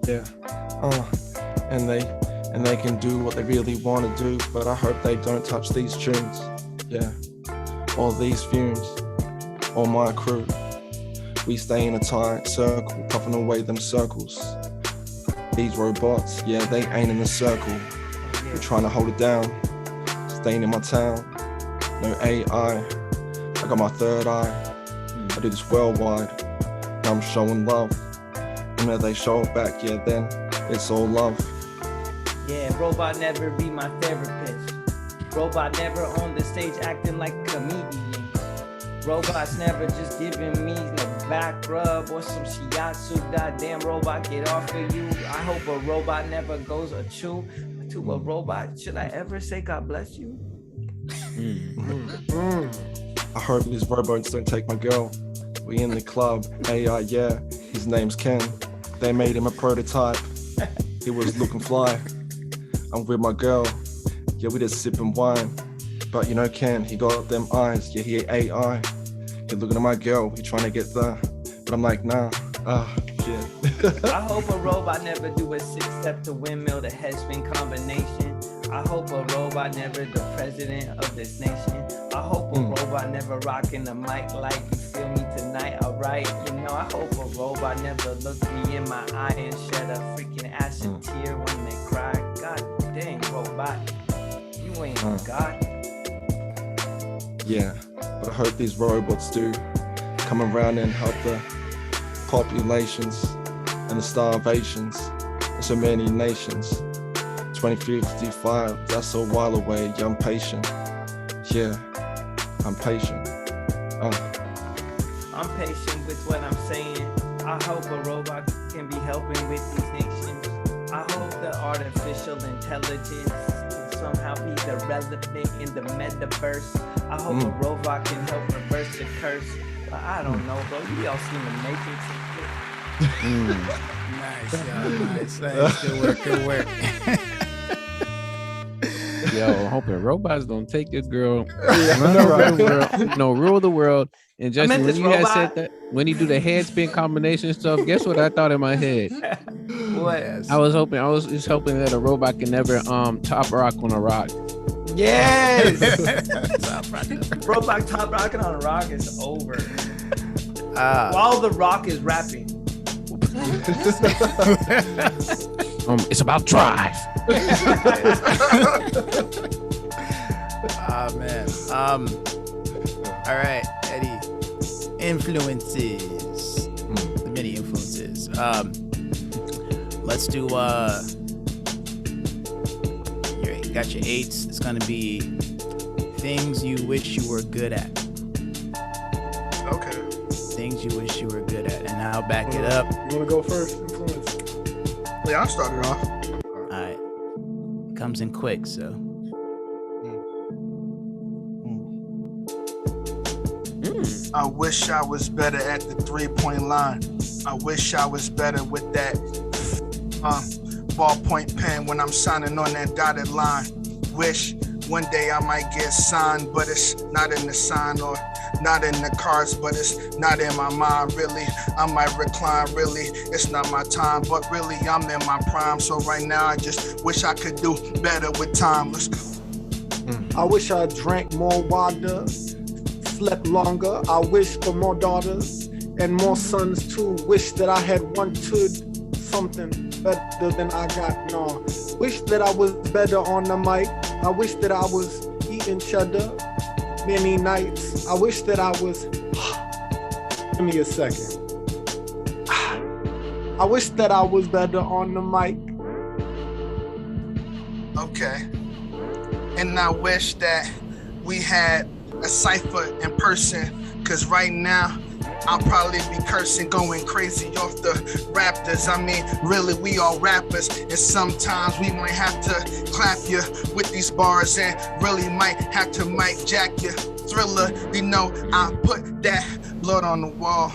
Yeah, and they can do what they really want to do, but I hope they don't touch these tunes. Yeah, all these fumes, all my crew. We stay in a tight circle, puffing away them circles. These robots, yeah, they ain't in a circle. We're trying to hold it down, staying in my town. No AI, I got my third eye. I do this worldwide, now I'm showing love. And when they show it back, yeah, then it's all love. Yeah, robot never be my therapist. Robot never on the stage acting like comedians. Robots never just giving me the back rub or some shiatsu. Goddamn robot, get off of you. I hope a robot never goes a chew to a robot. Should I ever say God bless you? I hope these robots don't take my girl. We in the club, AI, yeah, his name's Ken. They made him a prototype. He was looking fly. I'm with my girl, yeah, we just sipping wine. But you know Ken, he got them eyes, yeah, he AI. He looking at my girl, he trying to get there. But I'm like, nah, shit. I hope a robot never do a 6-step to windmill the head spin combination. I hope a robot never the president of this nation. I hope a robot never rocking the mic like you feel me tonight, alright? You know, I hope a robot never look me in my eye and shed a freaking acid tear when they cry. God dang, robot, you ain't God. Yeah, but I hope these robots do come around and help the populations and the starvations in so many nations. 2055, that's a while away. I'm patient. Yeah, I'm patient. I'm patient with what I'm saying. I hope a robot can be helping with these nations. I hope the artificial intelligence can somehow be the relevant in the metaverse. I hope a robot can help reverse the curse. But I don't know, bro. You all seen the Matrix and Nice, nice. Good work. Yo, I'm hoping robots don't take this girl, rule the world. And just when you had said that, when you do the head spin combination stuff, guess what I thought in my head? What? I was just hoping that a robot can never top rock on a rock. Yes. Robot top rocking on a rock is over. While the rock is rapping. It's about drive. Man. All right, Eddie. Influences. The many influences. Let's do you got your 8s. It's gonna be things you wish you were good at. Okay. Things you wish you were good at, and I'll back it up. You wanna go first? Influence. Yeah, I'll start it off. All right. Comes in quick, so. I wish I was better at the 3-point line. I wish I was better with that ballpoint pen when I'm signing on that dotted line. Wish one day I might get signed, but it's not in the sign or not in the cards, but it's not in my mind, really. I might recline, really. It's not my time, but really I'm in my prime. So right now I just wish I could do better with time. Let's go. I wish I drank more water, slept longer. I wish for more daughters and more sons too. Wish that I had wanted something better than I got now. Wish that I was better on the mic. I wish that I was eating cheddar many nights. I wish that I was. Give me a second. I wish that I was better on the mic. Okay. And I wish that we had a Cypher in person, cause right now I'll probably be cursing, going crazy off the Raptors. I mean, really, we all rappers, and sometimes we might have to clap you with these bars, and really might have to mic jack you. Thriller, you know, I put that blood on the wall.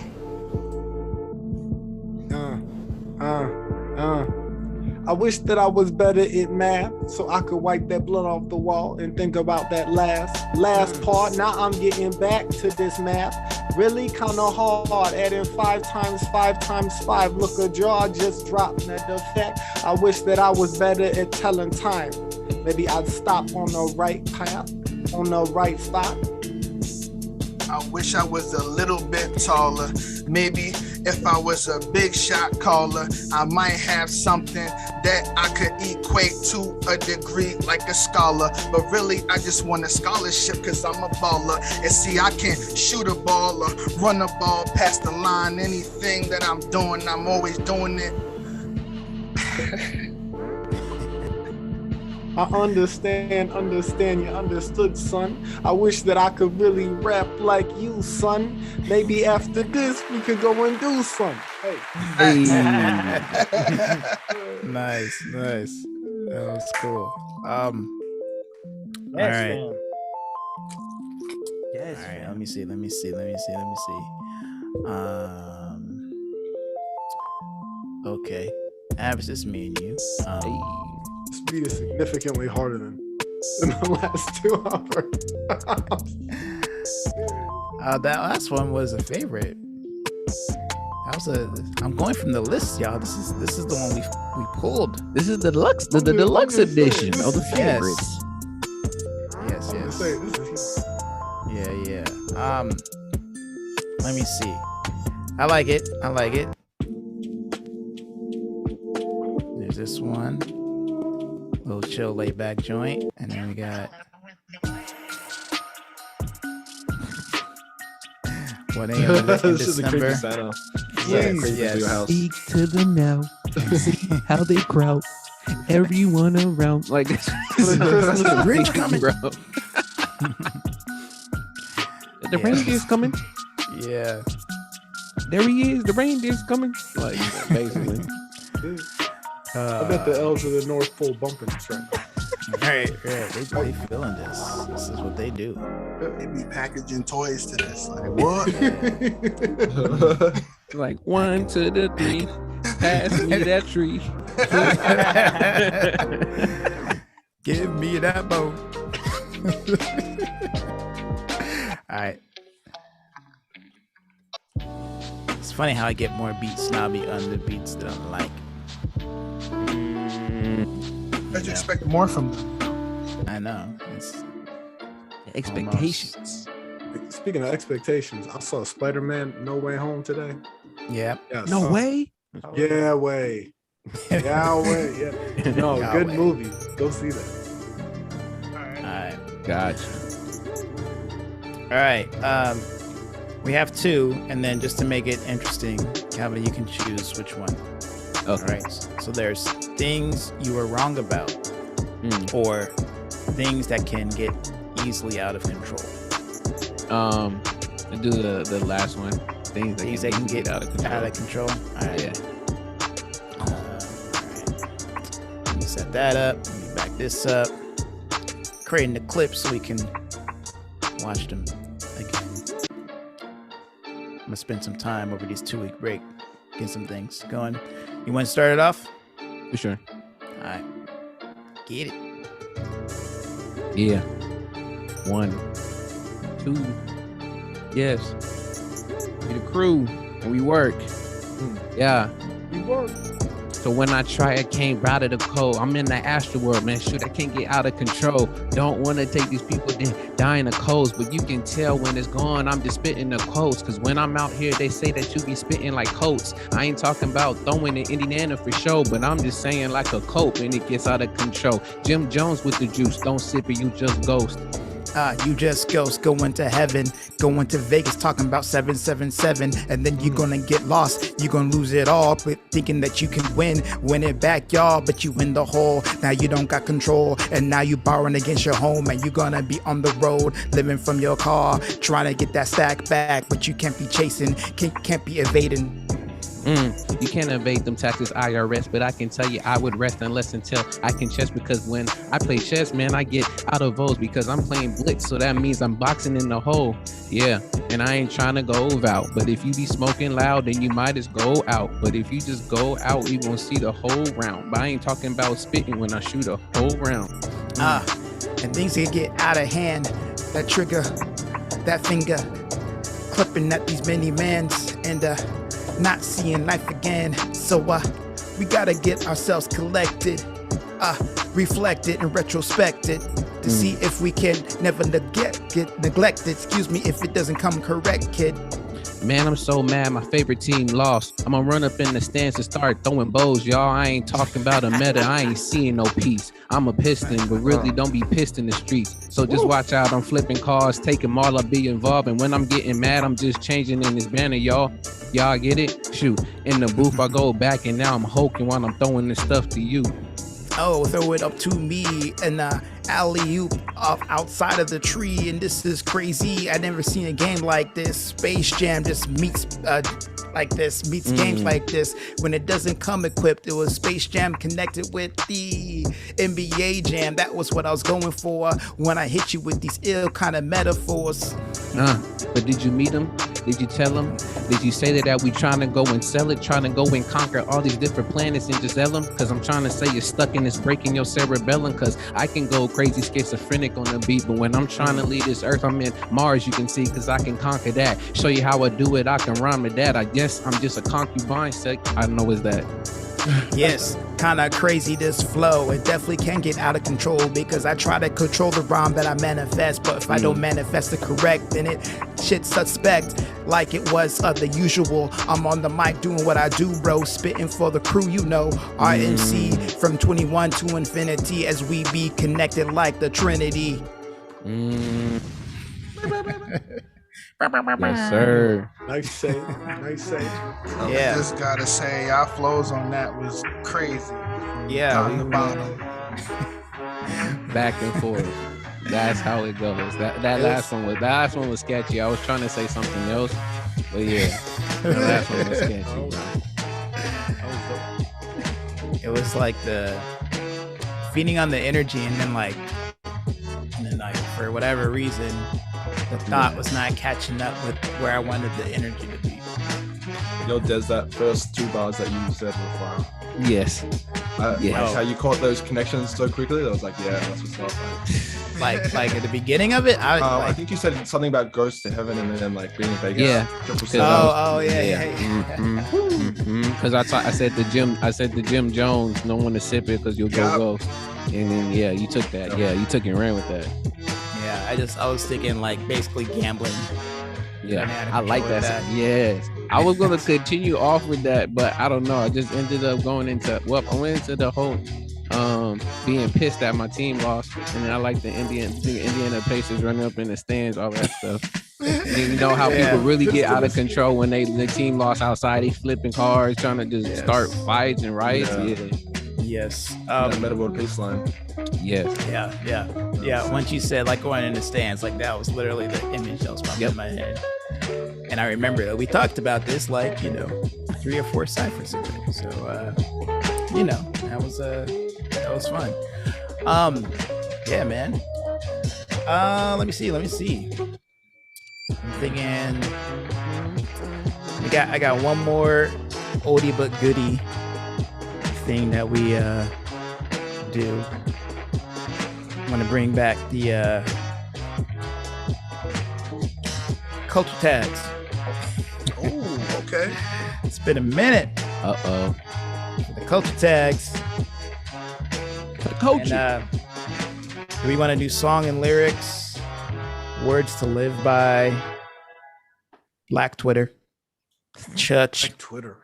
I wish that I was better at math so I could wipe that blood off the wall and think about that last part. Now I'm getting back to this math. Really kind of hard, adding 5 times 5 times 5. Look, a jaw just dropped. Net effect. I wish that I was better at telling time. Maybe I'd stop on the right path, on the right spot. I wish I was a little bit taller. Maybe if I was a big shot caller, I might have something that I could equate to a degree like a scholar. But really, I just want a scholarship cause I'm a baller. And see, I can shoot a ball or run a ball past the line. Anything that I'm doing, I'm always doing it. I understand, you understood, son. I wish that I could really rap like you, son. Maybe after this, we could go and do some. Hey. Nice. That was cool. Yes, all right. man. Yes, All right, man. let me see. Okay. Abs, it's me and you. This beat is significantly harder than the last 2 hours. That last one was a favorite. I'm going from the list, y'all. This is the one we pulled. This is the deluxe edition of the favorites. Yes. Yeah. Let me see. I like it. There's this one. Little chill, laid back joint. And then we got 1 a.m. in This is a December. creepy Santa. Yes, Creepy yes. to your house. Speak to them now. See how they crowd. Everyone around. Like, this is The Grinch coming. bro. The reindeer's coming. Yeah. There he is. The reindeer's coming. Like, basically. I bet the elves of the North Pole bumping this right now. Right. They feeling this. This is what they do. They be packaging toys to this. Like, what? Like 1 to the 3. Pass me that tree. Give me that bow. All right. It's funny how I get more beat snobby on the beats that I'm like. But you expect more from them. I know. It's Expectations. Speaking of expectations, I saw Spider-Man No Way Home today. yeah. Yes. No way. Yeah, way. Yeah, way. Yeah. No, Yeah, good way. movie. Go see that. All right. Gotcha. All right. We have 2, and then just to make it interesting, Calvin, you can choose which one. Okay. All right. So there's things you were wrong about, or things that can get easily out of control. Do the last one. Things that can get out of control. Out of control. All right. Yeah. All right. Let me set that up. Let me back this up. Creating the clips so we can watch them again. I'm gonna spend some time over these 2-week break, get some things going. You want to start it off? For sure. All right. Get it. Yeah. 1, 2. Yes. We the crew and we work. Yeah. We work. So when I try, I can't out of the cold. I'm in the astral world, man. Shoot, I can't get out of control. Don't want to take these people dying of colds, but you can tell when it's gone. I'm just spitting the quotes. Cause when I'm out here, they say that you be spitting like coats. I ain't talking about throwing the Indiana for show, but I'm just saying like a cope and it gets out of control. Jim Jones with the juice. Don't sip it, you just ghost. You just ghost going to heaven, going to Vegas, talking about 777, and then you're gonna get lost. You're gonna lose it all, but thinking that you can win it back, y'all. But you in the hole. Now you don't got control, and now you borrowing against your home, and you're gonna be on the road, living from your car, trying to get that stack back, but you can't be chasing, can't be evading. You can't evade them taxes, IRS, but I can tell you I would rest unless until I can chess, because when I play chess, man, I get out of votes because I'm playing blitz, so that means I'm boxing in the hole. Yeah, and I ain't trying to go out, but if you be smoking loud, then you might as go out. But if you just go out, you gonna see the whole round. But I ain't talking about spitting when I shoot a whole round. And things can get out of hand. That trigger, that finger, clipping at these many mans, and not seeing life again. So we gotta get ourselves collected, reflected and retrospected to see if we can never get neglected. Excuse me if it doesn't come correct, kid. Man, I'm so mad my favorite team lost. I'm gonna run up in the stands and start throwing bows, y'all. I ain't talking about a meta, I ain't seeing no peace. I'm a piston, but really don't be pissed in the streets. So just watch out, I'm flipping cars, taking them all, I'll be involved. And when I'm getting mad, I'm just changing in this banner, y'all. Y'all get it? Shoot, in the booth I go back and now I'm hulking while I'm throwing this stuff to you. Oh, throw it up to me and alley-oop off outside of the tree, and this is crazy. I never seen a game like this. Space Jam just meets games like this. When it doesn't come equipped, it was Space Jam connected with the NBA Jam. That was what I was going for when I hit you with these ill kind of metaphors. But did you meet him? Did you tell him? Did you say that we trying to go and sell it, trying to go and conquer all these different planets and just sell them? Because I'm trying to say you're stuck in this breaking your cerebellum, because I can go crazy schizophrenic on the beat, but when I'm trying to leave this earth, I'm in Mars, you can see, because I can conquer that. Show you how I do it, I can rhyme with that. I guess I'm just a concubine sect. I know it's that. Yes, kind of crazy this flow. It definitely can get out of control because I try to control the rhyme that I manifest, but if I don't manifest it correct, then it shit suspect like it was the usual. I'm on the mic doing what I do, bro, spitting for the crew, you know, RMC from 21 to infinity as we be connected like the Trinity. Yes, sir. Nice save. Nice save. Yeah. I just gotta say, y'all flows on that was crazy. Yeah, Top we- to bottom. Back and forth. That's how it goes. That last one was sketchy. I was trying to say something else, but yeah, the last one was sketchy, bro. It was like the feeding on the energy, and then like for whatever reason, the thought was not catching up with where I wanted the energy to be. Yo, Des, that first 2 bars that you said were fire. Yes. Like how you caught those connections so quickly. I was like, yeah, that's what's up. Like at the beginning of it, I think you said something about Ghost to Heaven and then like being in Vegas. Yeah. Yeah. Because I said to Jim Jones, no one to sip it because you'll go ghost. And then you took that. Yeah, you took and ran with that. Yeah, I was thinking like basically gambling. Yeah, I like that. Yes. I was gonna continue off with that, but I don't know. I just ended up going into I went into the whole being pissed that my team lost, and then I like the Indiana Pacers running up in the stands, all that stuff. And you know how people really get out of control when the team lost outside, they flipping cars, trying to just start fights and riots. Yes. Meta World Peace line. Yes. Yeah. Once you said like going in the stands, like that was literally the image that was popping in my head. And I remember that we talked about this like 3 or 4 ciphers ago. So that was fun. Yeah, man. Let me see. I'm thinking I got one more oldie but goodie thing that we do. I want to bring back the culture tags. Oh, okay. It's been a minute. Uh-oh. The culture tags. Culture. And, do we want to do song and lyrics, words to live by, Black Twitter, Church? Like Twitter.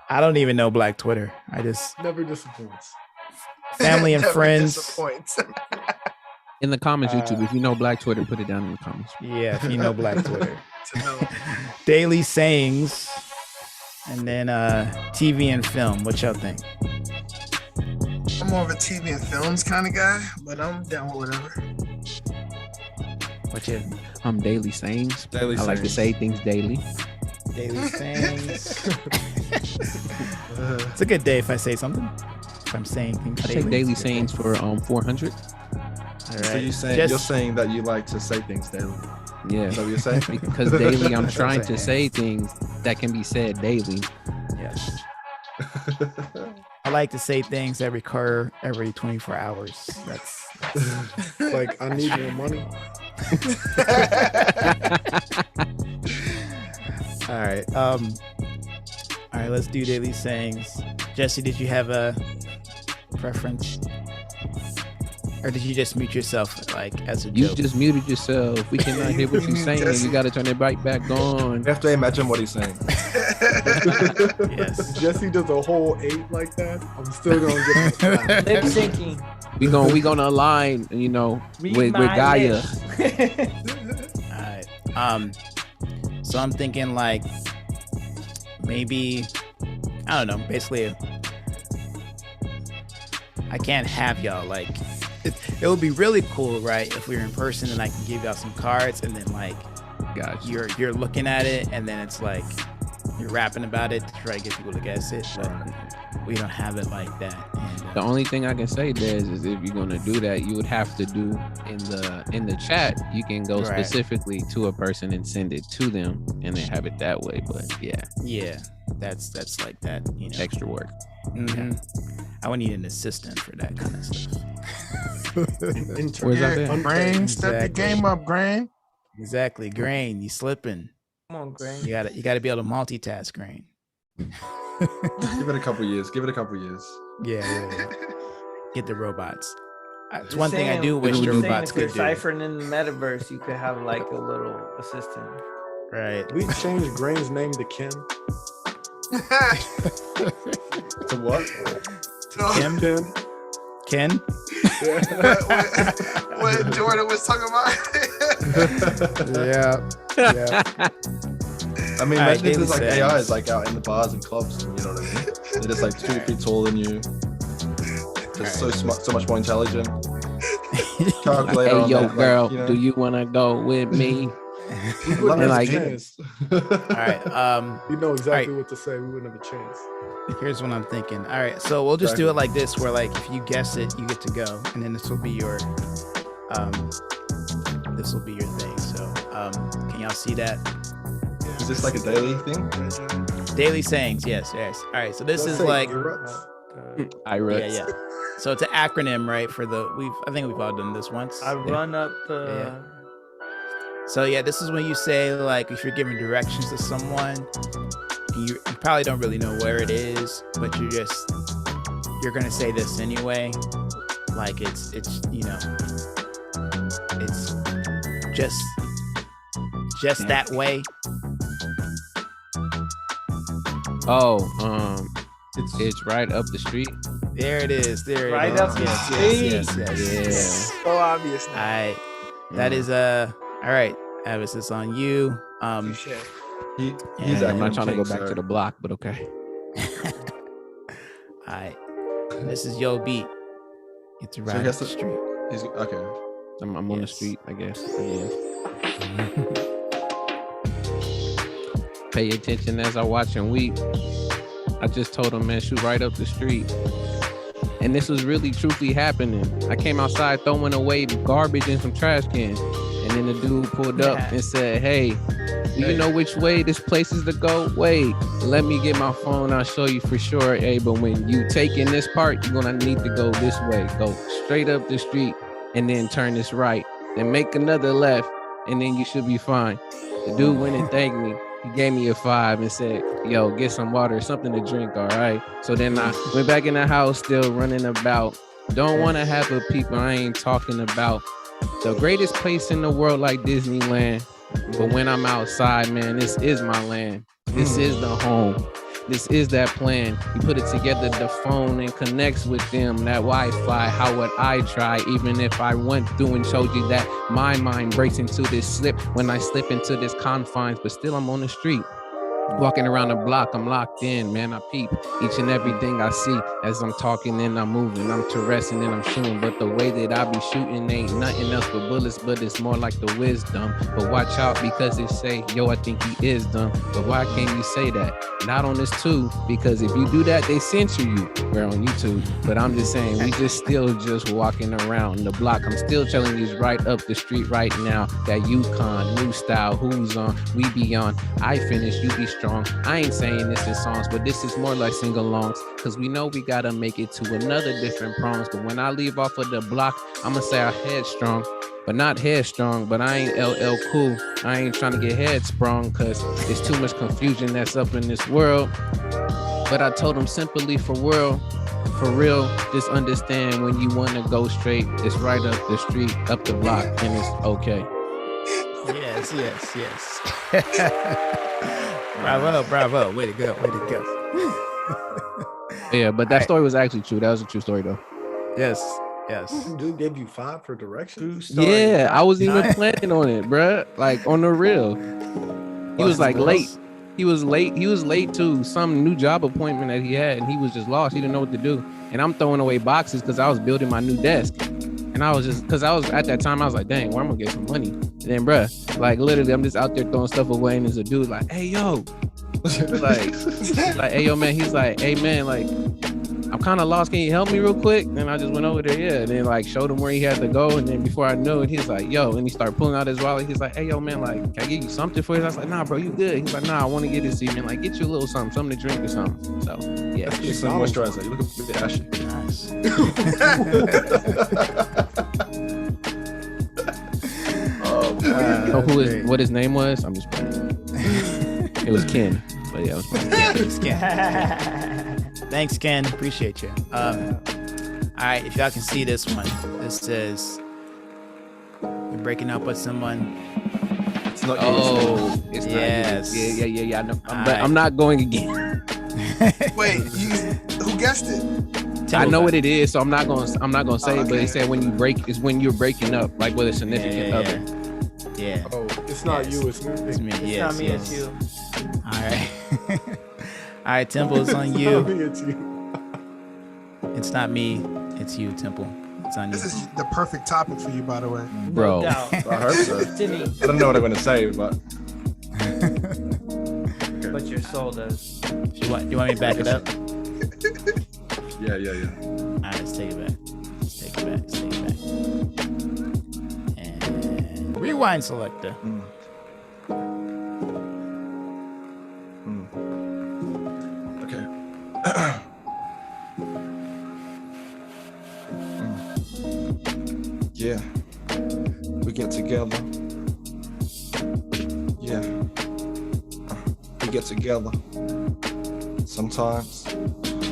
I don't even know Black Twitter. I just Never disappoints. family and Never friends. disappoints. In the comments, YouTube, if you know Black Twitter, put it down in the comments. Yeah, if you know Black Twitter. To know. Daily sayings, and then TV and film. What y'all think? I'm more of a TV and films kind of guy, but I'm down with whatever. What you? Daily sayings. Daily I like to say things daily. Daily sayings. It's a good day if I say something. If I'm saying things I daily. take daily sayings for 400. All So right. you're saying that you like to say things daily. Yeah. Is that what you're saying? Because daily, I'm That's trying what I'm to say things that can be said daily. Yes. I like to say things that recur every 24 hours. That's Like, I need more money. all right. All right, let's do daily sayings. Jesse, did you have a preference? Or did you just mute yourself like as a You joke? just muted yourself. We cannot hear what you're saying. Jesse. You got to turn it right back on. You have to imagine what he's saying. Yes. Jesse does a whole 8 like that. I'm still gonna get the Lip syncing. We gonna align, Read with my Gaia. lips. All right. So I'm thinking like maybe I don't know. Basically, I can't have y'all like. It would be really cool, right? If we were in person and I can give y'all some cards, and then like Gotcha. you're looking at it, and then it's like you're rapping about it to try to get people to guess it. But we don't have it like that. And, The only thing I can say, Des, is if you're gonna do that, you would have to do in the chat. You can go Right. specifically to a person and send it to them, and then have it that way. But yeah, that's like that. extra work. Mhm. I would need an assistant for that kind of stuff. intern. Where's that at? Grain, step the Exactly. game up, Grain. Exactly, Grain. You slipping. Come on, Grant. You gotta be able to multitask, Grain. Give it a couple years. Yeah. Get the robots. It's Just one thing I saying, do wish just the saying robots if you're could do. ciphering in the metaverse, you could have like a little assistant. Right. We changed Grain's name to Kim. To what? Kim. Kim. Ken? what Jordan was talking about. Yeah. I mean, Alright, imagine if there's like Daily AIs Says. like out in the bars and clubs, you know what I mean? They're just like 2 feet taller than you. Just so smart, so much more intelligent. Calculator Hey, on yo, that, girl, like, you know? do you want to go with me? We wouldn't have like- a chance. All right. You know exactly what to say. We wouldn't have a chance. Here's what I'm thinking. All right, so we'll just do it like this, where like if you guess it, you get to go, and then this will be your thing. So can y'all see that? Is this like a daily thing? Daily sayings, yes. All right, so this Let's is say like erupt. yeah. So it's an acronym, right? I think we've all done this once. I run up the. So yeah, this is when you say like if you're giving directions to someone, you probably don't really know where it is, but you're gonna say this anyway. Like it's you know, it's just that way. Oh, it's right up the street. There it is. Right up the Yes. Yeah. So obvious. All right, that is all right. Avis, it's on you. He's I'm not trying to go king, back so- to the block, but okay. All right, this is your beat. It's So right he up has the to- street. He's okay. I'm on the Yes. street, I guess. Again. Pay attention as I watch and weep. I just told him, man, shoot right up the street. And this was really truthfully happening. I came outside throwing away garbage in some trash cans. And then the dude pulled up and said, hey, do you know which way this place is to go? Wait, let me get my phone. I'll show you for sure. Hey, but when you take in this part, you're going to need to go this way. Go straight up the street and then turn this right. Then make another left and then you should be fine. The dude went and thanked me. He gave me a 5 and said, yo, get some water, something to drink, all right? So then I went back in the house, still running about. Don't want to have a people I ain't talking about. The greatest place in the world like Disneyland. But when I'm outside, man, this is my land. This is the home. This is that plan. You put it together, the phone, and connects with them. That Wi-Fi, how would I try? Even if I went through and showed you that my mind breaks into this slip when I slip into this confines, but still I'm on the street. Walking around the block, I'm locked in, man. I peep each and everything I see as I'm talking and I'm moving. I'm terracing and I'm shooting, but the way that I be shooting ain't nothing else but bullets, but it's more like the wisdom. But watch out because they say, yo, I think he is dumb. But why can't you say that? Not on this too, because if you do that, they censor you. We're on YouTube, but I'm just saying, we just walking around the block. I'm still telling you right up the street right now. That Yukon, new style, who's on, we be on. I finish, you be strong. I ain't saying this in songs, but this is more like sing-alongs, because we know we gotta make it to another different prongs. But when I leave off of the block, I'ma say I'm headstrong, but not headstrong. But I ain't LL cool. I ain't trying to get head sprung, because there's too much confusion that's up in this world. But I told him simply for real, just understand when you want to go straight, it's right up the street, up the block, and it's okay. Yes. Bravo. Way to go. Yeah, but that story was actually true. That was a true story, though. Yes. Dude gave you 5 for directions. Yeah, I wasn't even planning on it, bruh. Like on the real. He was like late. He was late to some new job appointment that he had, and he was just lost. He didn't know what to do. And I'm throwing away boxes because I was building my new desk. And I was just, because I was at that time, I was like, dang, where am I gonna get some money? And then, bruh, like literally, I'm just out there throwing stuff away, and there's a dude like, hey, yo. like, hey, yo, man. He's like, hey, man, like, I'm kind of lost. Can you help me real quick? And I just went over there, yeah. And then like showed him where he had to go. And then before I knew it, he's like, yo. And he started pulling out his wallet. He's like, hey, yo, man, like, can I get you something for you? I was like, nah, bro, you good. He's like, nah, I want to get this to you, man. Like, get you a little something to drink or something. So, yeah. Get some moisturizer. You look a bit ashy. Nice. What his name was? I'm just playing. It was Ken. But yeah, it was Ken. Thanks, Ken. Appreciate you. All right, if y'all can see this one, this says you're breaking up with someone. It's not Oh, it's yes. not. Yeah. I know. All right. I'm not going again. Wait, who guessed it? I know what it is, so I'm not gonna say it. But okay. it said when you're breaking up, like with a significant other. Yeah. Oh, it's not you, it's me. It's me. It's Yes, not me, yes. it's you. All right. All right, Temple, it's on It's you. not me, it's you. It's not me. It's you, Temple. It's on you. This is the perfect topic for you, by the way. Bro. No doubt. I hope so. Timmy, I don't know what I'm gonna say, but but your soul does. You want me to back it up? yeah. All right, let's take it back. Let's take it back. And rewind selector. Okay. Yeah. We get together. Yeah. We get together. Sometimes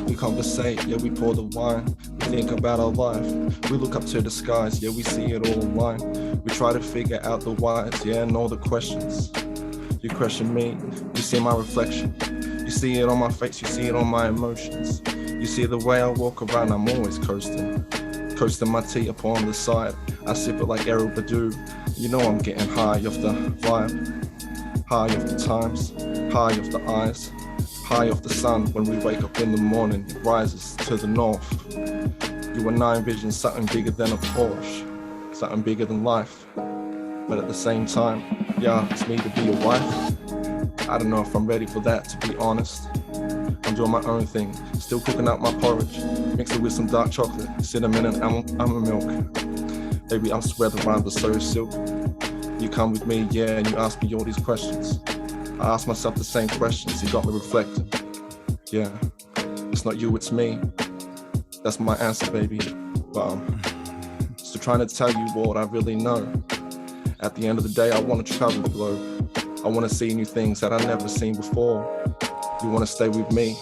we conversate, yeah, we pour the wine. We think about our life. We look up to the skies, yeah, we see it all online. We try to figure out the whys, yeah, and all the questions. You question me, you see my reflection. You see it on my face, you see it on my emotions. You see the way I walk around, I'm always coasting. Coasting my tea up on the side. I sip it like Errol Badu. You know I'm getting high off the vibe. High off the times, high off the eyes. High off the sun, when we wake up in the morning, it rises to the north. You and I envision something bigger than a Porsche, something bigger than life. But at the same time, yeah, it's me to be your wife. I don't know if I'm ready for that, to be honest. I'm doing my own thing, still cooking up my porridge, mix it with some dark chocolate, cinnamon and almond milk. Baby, I swear the rhymes are so silk. You come with me, yeah, and you ask me all these questions. I ask myself the same questions, you got me reflecting. Yeah, it's not you, it's me. That's my answer, baby. But I'm still trying to tell you what I really know. At the end of the day, I want to travel the globe. I want to see new things that I've never seen before. You want to stay with me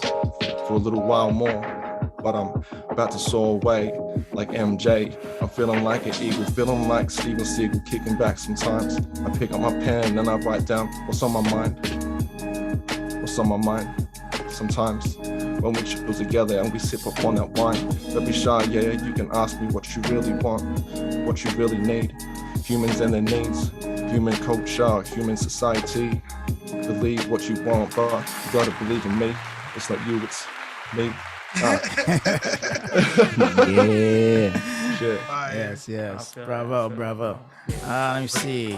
for a little while more. But I'm about to soar away like MJ. I'm feeling like an eagle, feeling like Steven Seagal, kicking back sometimes. I pick up my pen and I write down what's on my mind. What's on my mind. Sometimes when we chill together and we sip up on that wine, don't be shy, yeah, you can ask me what you really want, what you really need. Humans and their needs, human culture, human society. Believe what you want, but you gotta believe in me. It's not you, it's me. Yeah. Shit. Yes. Bravo. Let me see.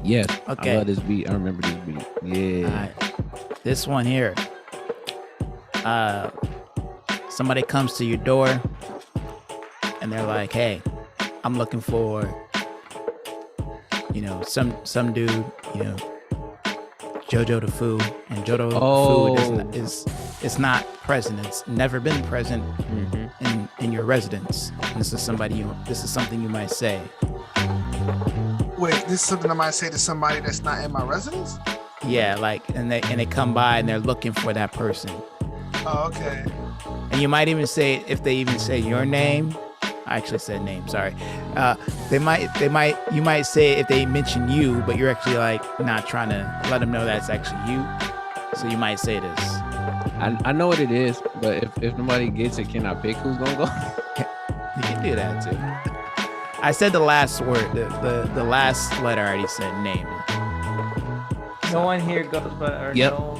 Yes. Okay. I love this beat. I remember this beat. Yeah. All right. This one here. Somebody comes to your door and they're like, "Hey, I'm looking for, some dude, Jojo the Foo," and Jojo the Foo is not present. It's never been present in your residence. And this is something you might say. Wait, this is something I might say to somebody that's not in my residence? Yeah, and they come by and they're looking for that person. Oh, okay. And you might even say, if they even say your name, I actually said name, sorry. You might say if they mention you, but you're actually not trying to let them know that's actually you. So you might say this. I know what it is, but if nobody gets it, can I pick who's gonna go? You can do that too. I said the last word, the last letter I already said name. No one here goes by, or Yep. no.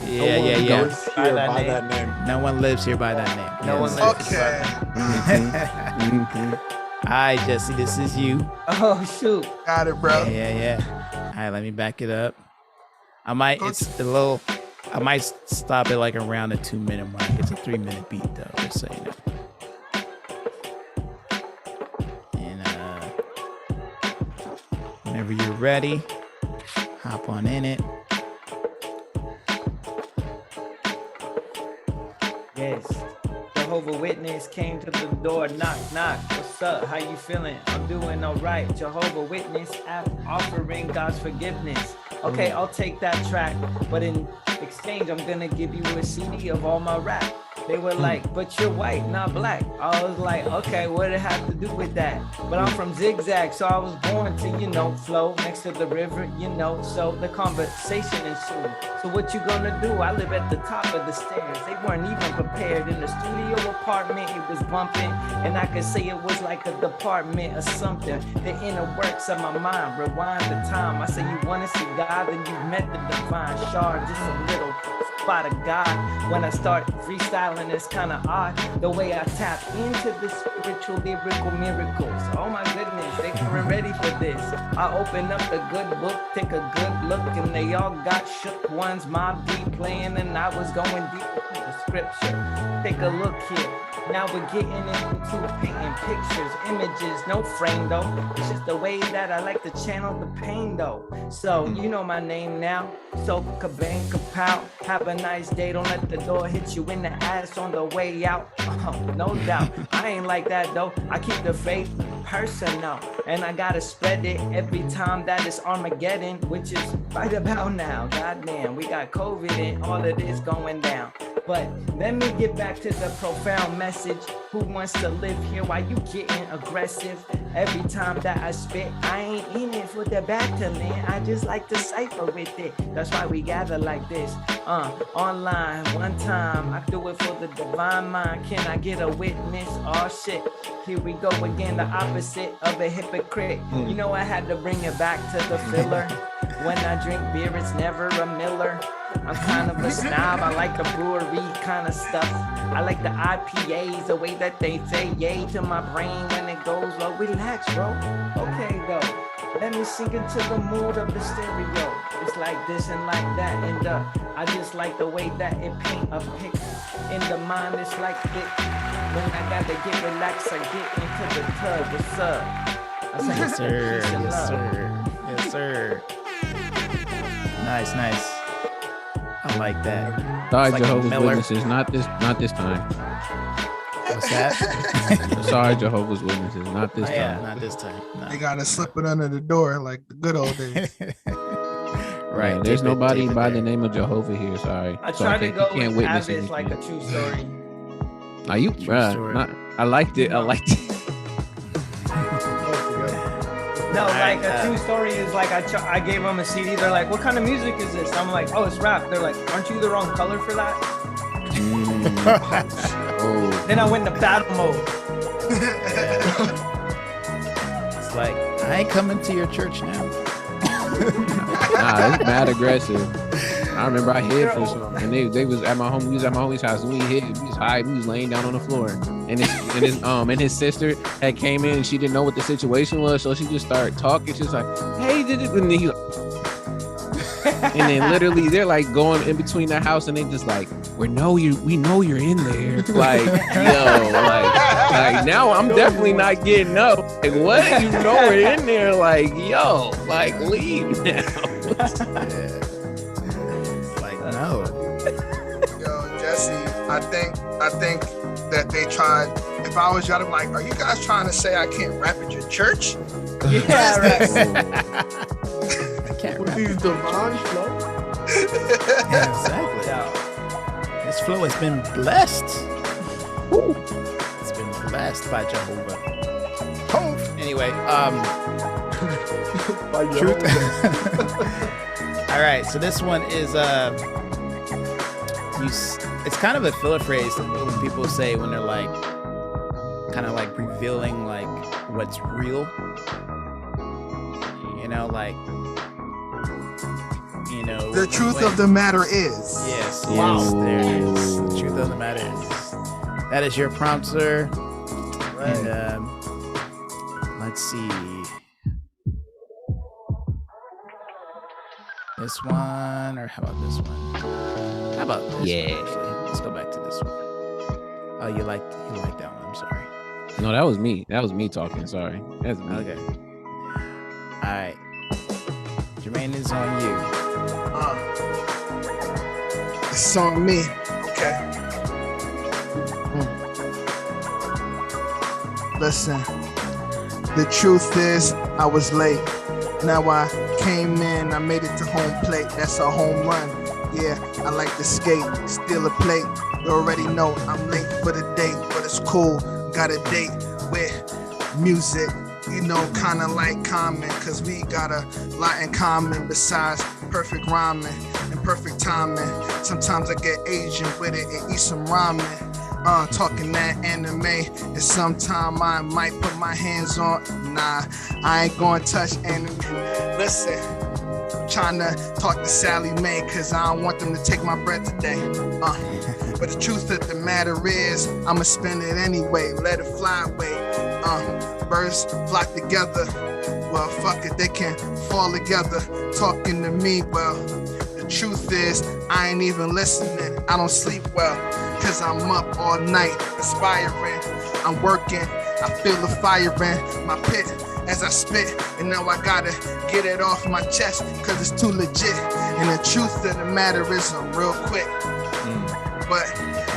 Yeah. Goes By here that by name. that name. No one lives here by that name. No Yes. one lives Okay. All right, Jesse, this is you. Oh shoot. Got it, bro. Yeah. All right, let me back it up. I might stop it around the 2-minute mark. It's a 3-minute beat though, just so you know. And whenever you're ready, hop on in it. Yes. Jehovah Witness came to the door, knock, knock. What's up? How you feeling? I'm doing all right. Jehovah Witness offering God's forgiveness. Okay, I'll take that track, but in exchange, I'm gonna give you a CD of all my rap. They were like, but you're white, not black. I was like, okay, what did it have to do with that? But I'm from Zigzag, so I was born to, you know, flow next to the river, you know, so the conversation ensued. So what you gonna do? I live at the top of the stairs. They weren't even prepared. In the studio apartment, it was bumping, and I could say it was like a department or something. The inner works of my mind, rewind the time. I say you wanna see God, then you've met the divine shard, just a little spot of God. When I start freestyling, it's kind of odd the way I tap into the spiritual lyrical miracles. Oh my goodness, they weren't ready for this. I open up the good book, take a good look, and they all got shook. One's Mob Deep playing, and I was going deep into the scripture. Take a look here. Now we're getting into painting pictures, images, no frame though. It's just the way that I like to channel the pain though. So you know my name now. So kabang kapow. Have a nice day. Don't let the door hit you in the ass on the way out. No doubt. I ain't like that though. I keep the faith personal, and I gotta spread it every time that it's Armageddon, which is right about now. Goddamn, we got COVID and all of this going down. But let me get back to the profound message. Who wants to live here while you getting aggressive? Every time that I spit, I ain't in it for the battling. I just like to cipher with it. That's why we gather like this. Online, one time. I do it for the divine mind. Can I get a witness? Oh shit. Here we go again, the opposite of a hypocrite. You know I had to bring it back to the filler. When I drink beer, it's never a Miller. I'm kind of a snob. I like the brewery kind of stuff. I like the IPAs, the way that they say yay to my brain when it goes low. Relax, bro. Okay, though. Let me sink into the mood of the stereo. It's like this and like that. And I just like the way that it paint a picture. In the mind, it's like this. When I gotta get relaxed, I get into the tub. What's up? I say, Yes, sir. peace and Yes, love. sir. Yes, sir. Nice, nice. I like that. Sorry, It's like a Jehovah's Miller. Witnesses, not this time. What's that? Sorry, Jehovah's Witnesses, not this Oh, yeah, time. not this time. No. They gotta slip it under the door like the good old days. Right. There's tape it- nobody tape it by there. the name of Jehovah here. Sorry. I So tried to can't- go you can't with witness Avis like a anything. true story. Are you? story. I liked it. I liked it. No, Alright, like a true story is like I gave them a CD. They're like, "What kind of music is this?" I'm like, "Oh, it's rap." They're like, "Aren't you the wrong color for that?" Oh, Then I went into battle mode. It's like, I ain't coming to your church now. nah, it's mad aggressive. I remember I hid for some, and they was at my home. We was at my homie's house, and we hid. We was hiding. We was laying down on the floor, and his sister had came in, and she didn't know what the situation was, so she just started talking. She was like, "Hey," and then he, and then literally they're like going in between the house, and they just like, we know you're in there, like yo, like now I'm definitely not getting up. Like what? You know we're in there, like yo, like leave now. Yeah. Like, no. Yo, Jesse, I think that they tried. If I was you, I'd be like, "Are you guys trying to say I can't rap at your church?" Yeah, right. I can't With rap. these divine flow. Yeah, exactly. Yeah. This flow has been blessed. It's been blessed by Jehovah. Anyway, By truth. Jehovah. All right, so this one is it's kind of a filler phrase that when people say when they're like kind of like revealing like what's real. You know, like The truth of the matter is. Yes, Wow. yes, there it is. The truth of the matter is. That is your prompt, sir. And let's see. This one, or how about this one? How about this Yeah. one, actually? Let's go back to this one. Oh, you like that one. I'm sorry. No, that was me. That was me talking. Sorry. That's me. Okay. All right. Jermaine is on you. It's on me. Okay. Listen. The truth is, I was late. Now I came in, I made it to home plate. That's a home run. Yeah, I like to skate, steal a plate. You already know I'm late for the date, but it's cool. Got a date with music. You know, kinda like Common, cause we got a lot in common besides perfect rhyming and perfect timing. Sometimes I get Asian with it and eat some ramen. Talking that anime, and sometime I might put my hands on. Nah, I ain't gonna touch anime. Listen, I'm trying to talk to Sally Mae, cause I don't want them to take my breath today. But the truth of the matter is, I'ma spend it anyway. Let it fly away. Birds flock together. Well, fuck it, they can fall together. Talking to me, well, the truth is, I ain't even listening. I don't sleep well, cause I'm up all night, aspiring. I'm working, I feel the fire in my pit as I spit. And now I gotta get it off my chest, cause it's too legit. And the truth of the matter is, I'm real quick. But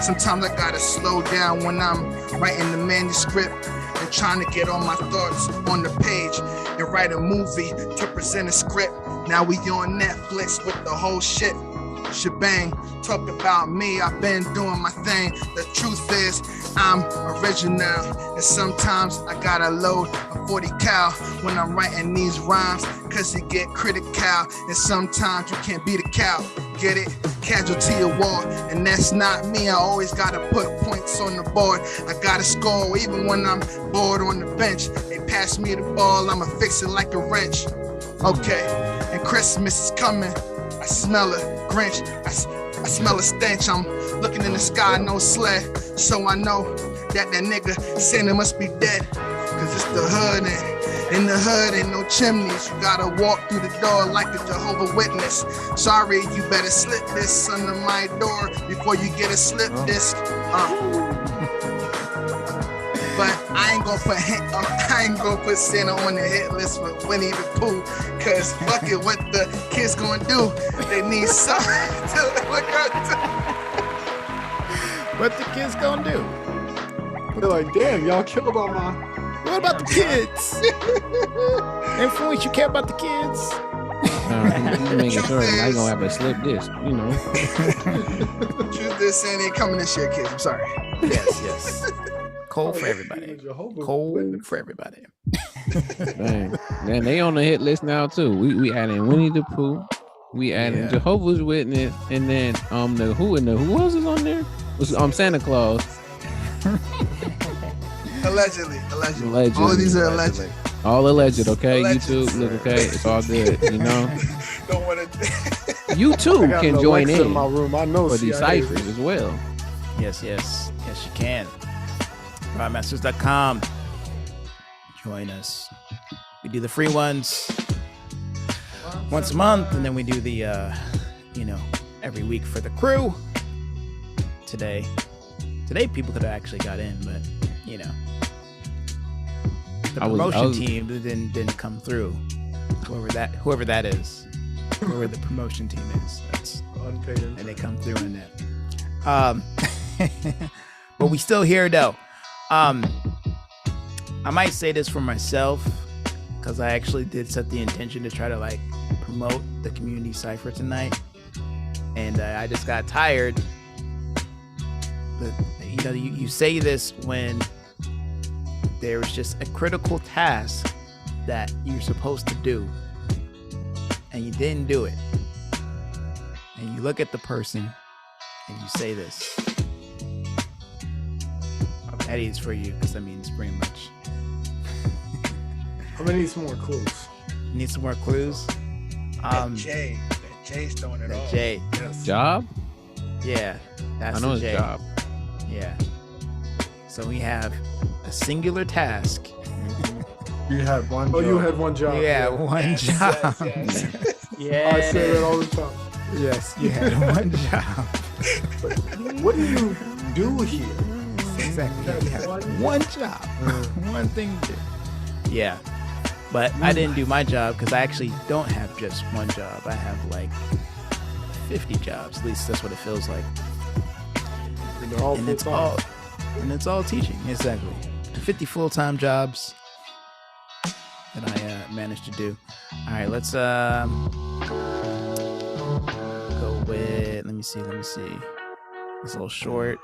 sometimes I gotta slow down when I'm writing the manuscript and trying to get all my thoughts on the page and write a movie to present a script. Now we on Netflix with the whole shebang. Talk about me, I've been doing my thing. The truth is, I'm original, and sometimes I gotta load a 40 cal when I'm writing these rhymes, cause it get critical, and sometimes you can't beat a cow. Get it? Casualty of war, and that's not me. I always gotta put points on the board. I gotta score even when I'm bored on the bench. They pass me the ball, I'ma fix it like a wrench. Okay, and Christmas is coming. I smell a Grinch. I smell a stench. I'm looking in the sky, no sled. So I know that nigga Santa must be dead. Cause it's the hood, and in the hood ain't no chimneys. You gotta walk through the door like a Jehovah Witness. Sorry, you better slip this under my door before you get a slip disc. But I ain't gonna put Santa on the hit list with Winnie the Pooh, cause fuck it, what the kids gonna do? They need something to look up to. What the kids gonna do? They're like, damn, y'all killed all my. What about the kids? Influence, you care about the kids? You making sure I ain't gonna have a slip disc, you know. Truth is, Santa ain't coming this year, kids. I'm sorry. Yes. Cold for everybody. Cold for everybody. Man, they on the hit list now too. We adding Winnie the Pooh, we adding Jehovah's Witness, and then who else is on there? Was Santa Claus. Allegedly. All of these are alleged. All alleged, okay? Alleged. YouTube, look, okay? It's all good, you know? Don't want to. You too can join in my room. I know for these ciphers as well. Yes, you can. Rhymemasters.com. Join us. We do the free ones once a month, and then we do the, every week for the crew. Today people could have actually got in, but the promotion team didn't come through. Whoever that is, whoever the promotion team is, that's unpaid, and they come through in that. But we still here though. I might say this for myself because I actually did set the intention to try to promote the community cipher tonight, and I just got tired. But you say this when there's just a critical task that you're supposed to do, and you didn't do it, and you look at the person and you say this. Eddie, it's for you, because that means pretty much. I'm gonna need some more clues. Need some more clues? Jay's throwing it off. Jay. Yes. Job? Yeah, that's I know the his Jay. job. Yeah. So we have a singular task. You had one job. Oh, you had one job. Yeah, one job. Yeah. I say that all the time. Yes, you had one job. What do you do here? Exactly. You had one job. One thing to do. Yeah. But I didn't do my job because I actually don't have just one job. I have 50 jobs. At least that's what it feels like. And it's all teaching. Exactly. 50 full-time jobs that I managed to do. All right, let's go with. Let me see. It's a little short.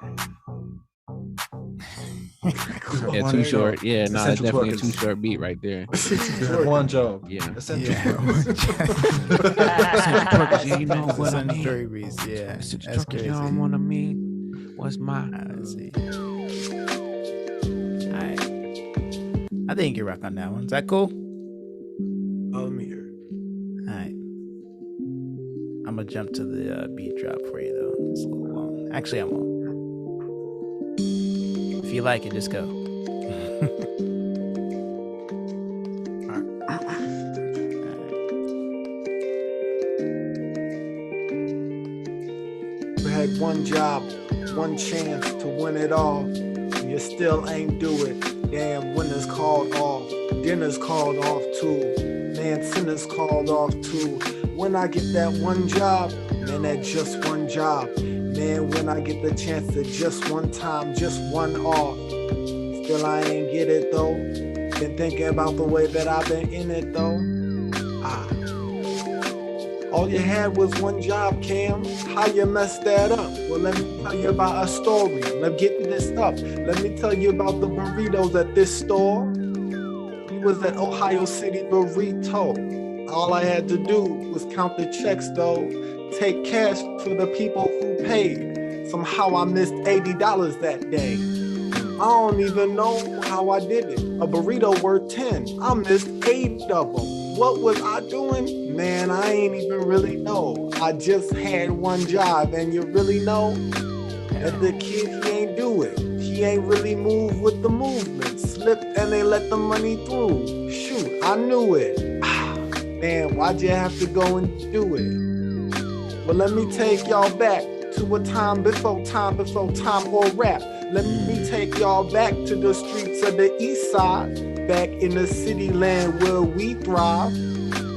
Yeah, too short. Yeah, no, it's Essential definitely a twerkers. too short beat right there. You have one job. Yeah. Essential Yeah. Twerkers, yeah, you know what I mean. Story reads, yeah. It's the That's twerkers, crazy. you don't want to mean. What's my? Let's see. All right. I think you can rock on that one. Is that cool? Let me hear it. All right. I'm gonna jump to the beat drop for you though. It's a little long. Actually, I won't. If you like it, just go. You had one job, one chance to win it all, and you still ain't do it. Damn, winners called off, dinner's called off too. Man, sinners called off too. When I get that one job, man, that just one job. Man, when I get the chance to just one time, just one off. Still I ain't get it though. Been thinking about the way that I've been in it though. All you had was one job, Cam. How you messed that up? Well, let me tell you about a story. Let's get this up. Let me tell you about the burritos at this store. We was at Ohio City Burrito. All I had to do was count the checks, though. Take cash for the people who paid. Somehow I missed $80 that day. I don't even know how I did it. A burrito worth 10. I missed 8 of them. What was I doing? Man, I ain't even really know. I just had one job, and you really know that the kid, he ain't do it. He ain't really move with the movement. Slipped and they let the money through. Shoot, I knew it. Man, why'd you have to go and do it? Well, let me take y'all back to a time before time or rap. Let me take y'all back to the streets of the east side. Back in the city land where we thrive.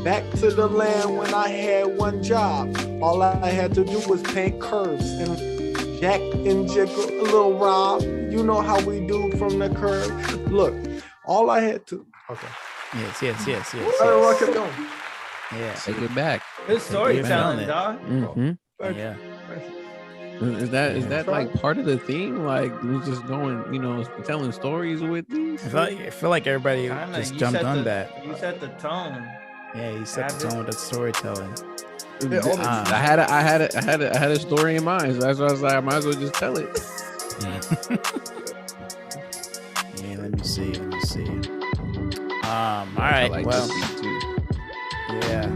Back to the land when I had one job. All I had to do was paint curves and jack and jiggle a little Rob. You know how we do from the curb. Look, all I had to. Okay. Yes. Rock it down. Yeah. Take it back. Good storytelling, dog. Mm-hmm. Yeah. Is that like part of the theme? Like we just going, telling stories with these? I feel like everybody Kinda, just you jumped set on the- that. You set the tone. Yeah, you set the tone with the storytelling. I had a story in mind, so that's why I was like, I might as well just tell it. Yeah, let me see. All right. I like Well, this beat too. yeah.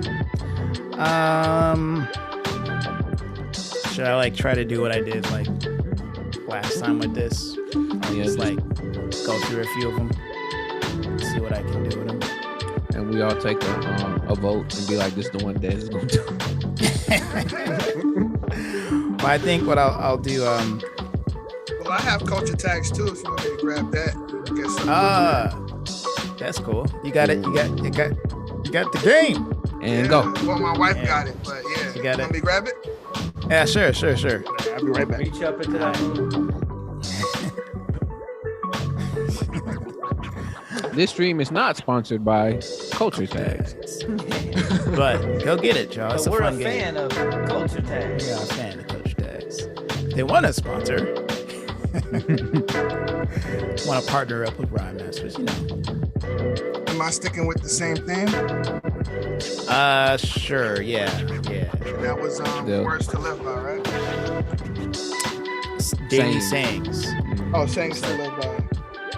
Should I try to do what I did last time with this? Yeah, Just go through a few of them, see what I can do with them. And we all take a vote and be like, this is the one that is going to do. Well, I think what I'll do. Well, I have culture tags too. If you want me to grab that, get some. That's cool. You got it. You got the game. And go. Well, my wife got it, but yeah. You got it. Want me to grab it? Yeah, sure. I'll be right back. Reach up into that room. This stream is not sponsored by Culture Tags. But go get it, y'all. It's But a we're fun a game. fan of culture tags. Yeah, I'm a fan of Culture Tags. They want to sponsor. Want to partner up with Rhyme Masters, Am I sticking with the same thing? Sure, yeah. That was Yeah. Words to Live By, right? Daily Sayings. sayings. Oh, Sayings to Live By.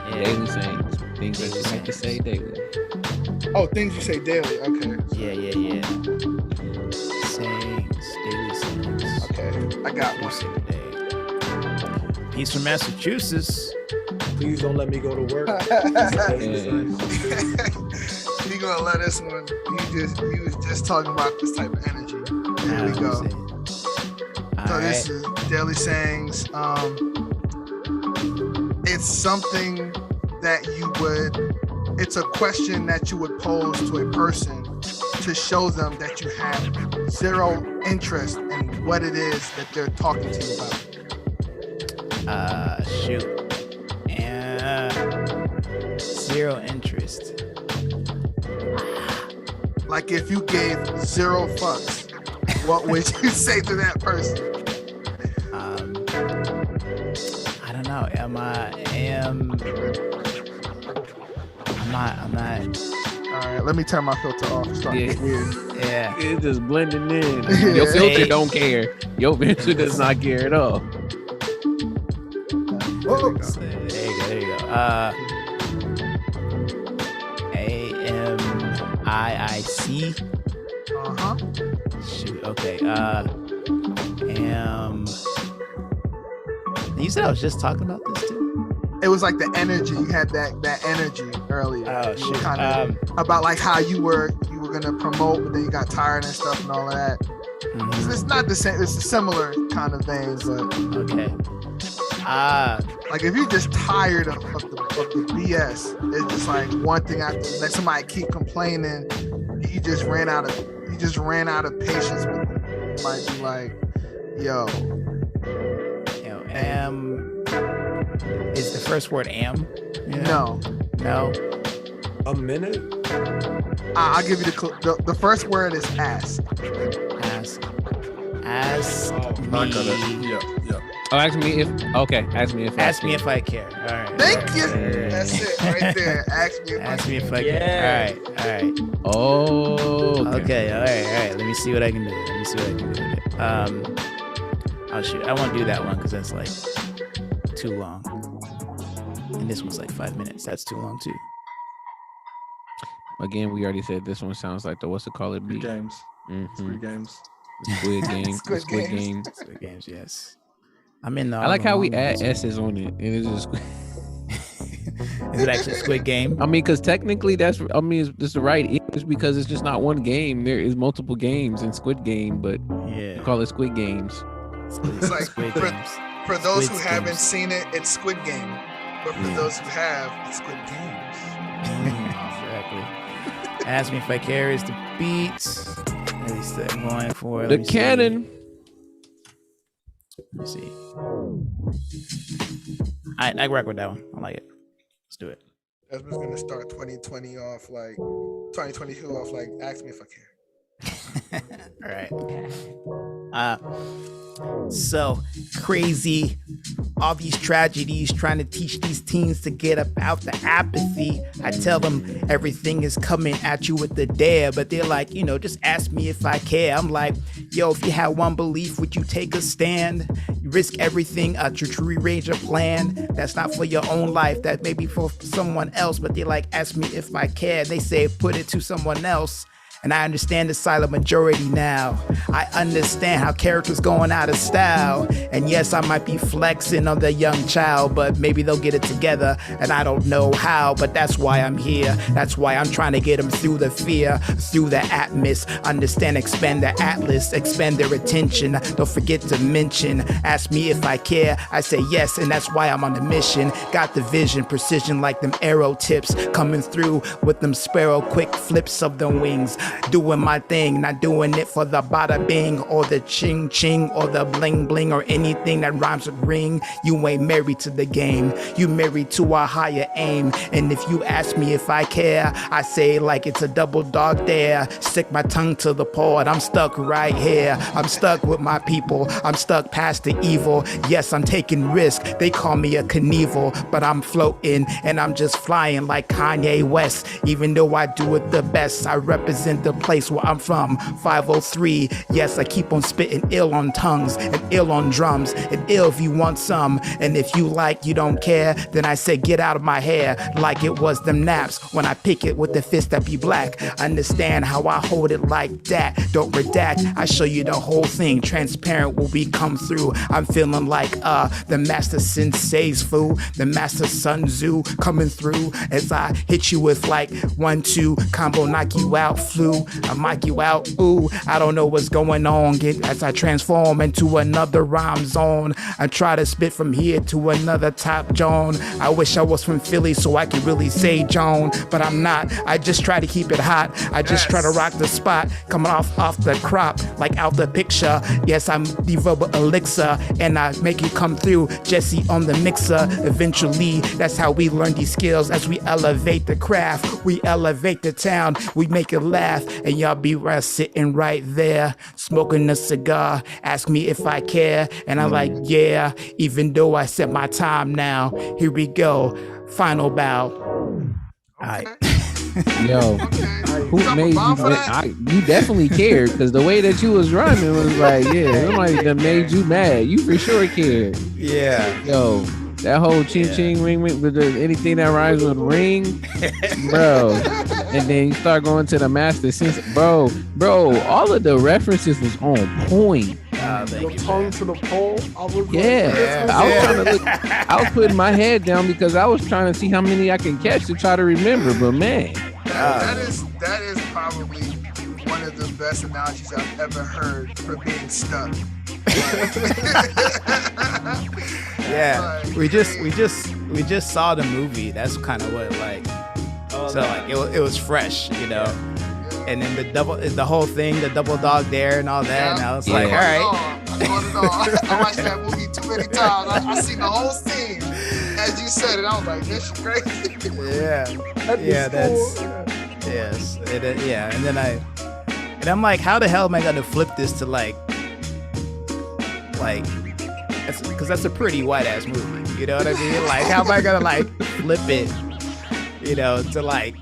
Yeah. Daily sayings. Things that you like to say daily. Oh, things you say daily. Okay. Yeah. Sayings, daily sayings. Okay, I got What one. you say today? He's from Massachusetts. Please don't let me go to work. You gonna let us one? You was just talking about this type of energy. Here we go. So this is daily sayings. It's something that it's a question that you would pose to a person to show them that you have zero interest in what it is that they're talking to you about. Shoot. Zero interest. Like if you gave 0 fucks, what would you say to that person? know. I'm not. All right, let me turn my filter off. It's starting to get weird. Yeah. It's just blending in. Your filter don't care. Your filter does not care at all. Oh. There you go. AMIIC. Uh-huh. Shoot. Okay. You said I was just talking about this too. It was like the energy. You had that energy earlier. Oh You were shit. kind of about like how you were gonna promote, but then you got tired and stuff and all of that. Mhm. It's not the same. It's a similar kind of thing, but Okay. like if you're just tired of the BS, it's just like one thing after the next. Somebody keep complaining. You just ran out of patience with them. You might be like, yo. Is the first word am? No. A minute? I'll give you the first word is ask. Ask I got it. me. Yeah. Oh, ask me if I care. All right. Thank you. Yeah. That's it right there. Ask me if I care. Yeah. All right. Oh, Okay. All right. Let me see what I can do. with it. Oh shoot, I won't do that one because that's like too long. And this one's like 5 minutes. That's too long too. Again, we already said this one sounds like the what's it called? Squid Games. Mm-hmm. Squid Games. Squid Game. Squid Squid Games. Game. Squid Games, yes. I'm in the. I like how we add Is S's on it, and it's just. it actually Squid Game? I mean, because technically it's the right English because it's just not one game. There is multiple games in Squid Game, but Yeah. you call it Squid Games. It's like Squid for, Games. for those Squid who haven't Games. seen it, it's Squid Game. But for Yeah. those who have, it's Squid Games. Exactly. Ask me if I care is the beats. At least I'm going for The cannon. Let me see. I rock with that one. I like it. Let's do it. Esmer's gonna start 2022 off like ask me if I care. All right. So crazy. All these tragedies trying to teach these teens to get up out the apathy. I tell them everything is coming at you with the dare, but they're like, just ask me if I care. I'm like, yo, if you had one belief, would you take a stand? You risk everything to rearrange a plan that's not for your own life, that may be for someone else, but they're like, ask me if I care. They say, put it to someone else. And I understand the silent majority now. I understand how characters going out of style. And yes, I might be flexing on the young child, but maybe they'll get it together. And I don't know how, but that's why I'm here. That's why I'm trying to get them through the fear, through the atmos. Understand, expand the atlas, expand their attention. Don't forget to mention, ask me if I care. I say yes, and that's why I'm on the mission. Got the vision, precision like them arrow tips. Coming through with them sparrow quick flips of the wings. Doing my thing, not doing it for the bada bing or the ching ching or the bling bling or anything that rhymes with ring. You ain't married to the game, you married to a higher aim. And if you ask me if I care, I say like it's a double dog dare. Stick my tongue to the pod, I'm stuck right here. I'm stuck with my people, I'm stuck past the evil. Yes, I'm taking risk, they call me a Knievel, but I'm floating and I'm just flying like Kanye West. Even though I do it the best, I represent the place where I'm from, 503. Yes, I keep on spitting ill on tongues and ill on drums and ill if you want some. And if you like, you don't care, then I say get out of my hair like it was them naps when I pick it with the fist that be black. Understand how I hold it like that. Don't redact, I show you the whole thing. Transparent will we come through. I'm feeling like the master sensei's fool, the master Sun Tzu coming through as I hit you with like 1-2 combo, knock you out, flu. I mic you out, ooh, I don't know what's going on. As I transform into another rhyme zone, I try to spit from here to another top John. I wish I was from Philly so I could really say John, but I'm not. I just try to keep it hot. I just try to rock the spot, coming off the crop, like out the picture. Yes, I'm the verbal elixir, and I make it come through. Jesse on the mixer. Eventually, that's how we learn these skills as we elevate the craft. We elevate the town. We make it laugh. path, and y'all be right sitting right there, smoking a cigar. Ask me if I care, and I'm like, yeah. Even though I set my time now, here we go. Final bow. All right. Yo, who Drop a made bomb you? for that? You definitely cared because the way that you was running was like, yeah, somebody that made you mad. You for sure cared. Yeah. Yo, that whole ching ching ring with anything that rhymes with ring, bro. And then you start going to the master sense, bro. All of the references was on point. Your tongue to the pole. I was I was trying to look. I was putting my head down because I was trying to see how many I can catch to try to remember. But man, that is probably one of the best analogies I've ever heard for being stuck. Yeah, we just saw the movie. That's kind of what like. So like it was fresh, you know. And then the whole thing, the double dog dare and all that. Yeah. And I was like, all right. I watched that movie too many times. I seen the whole scene as you said it. I was like, this is crazy. Yes. And then I'm like, how the hell am I gonna flip this to like, because that's a pretty white ass movie. You know what I mean? Like, how am I gonna like flip it, you know, to like.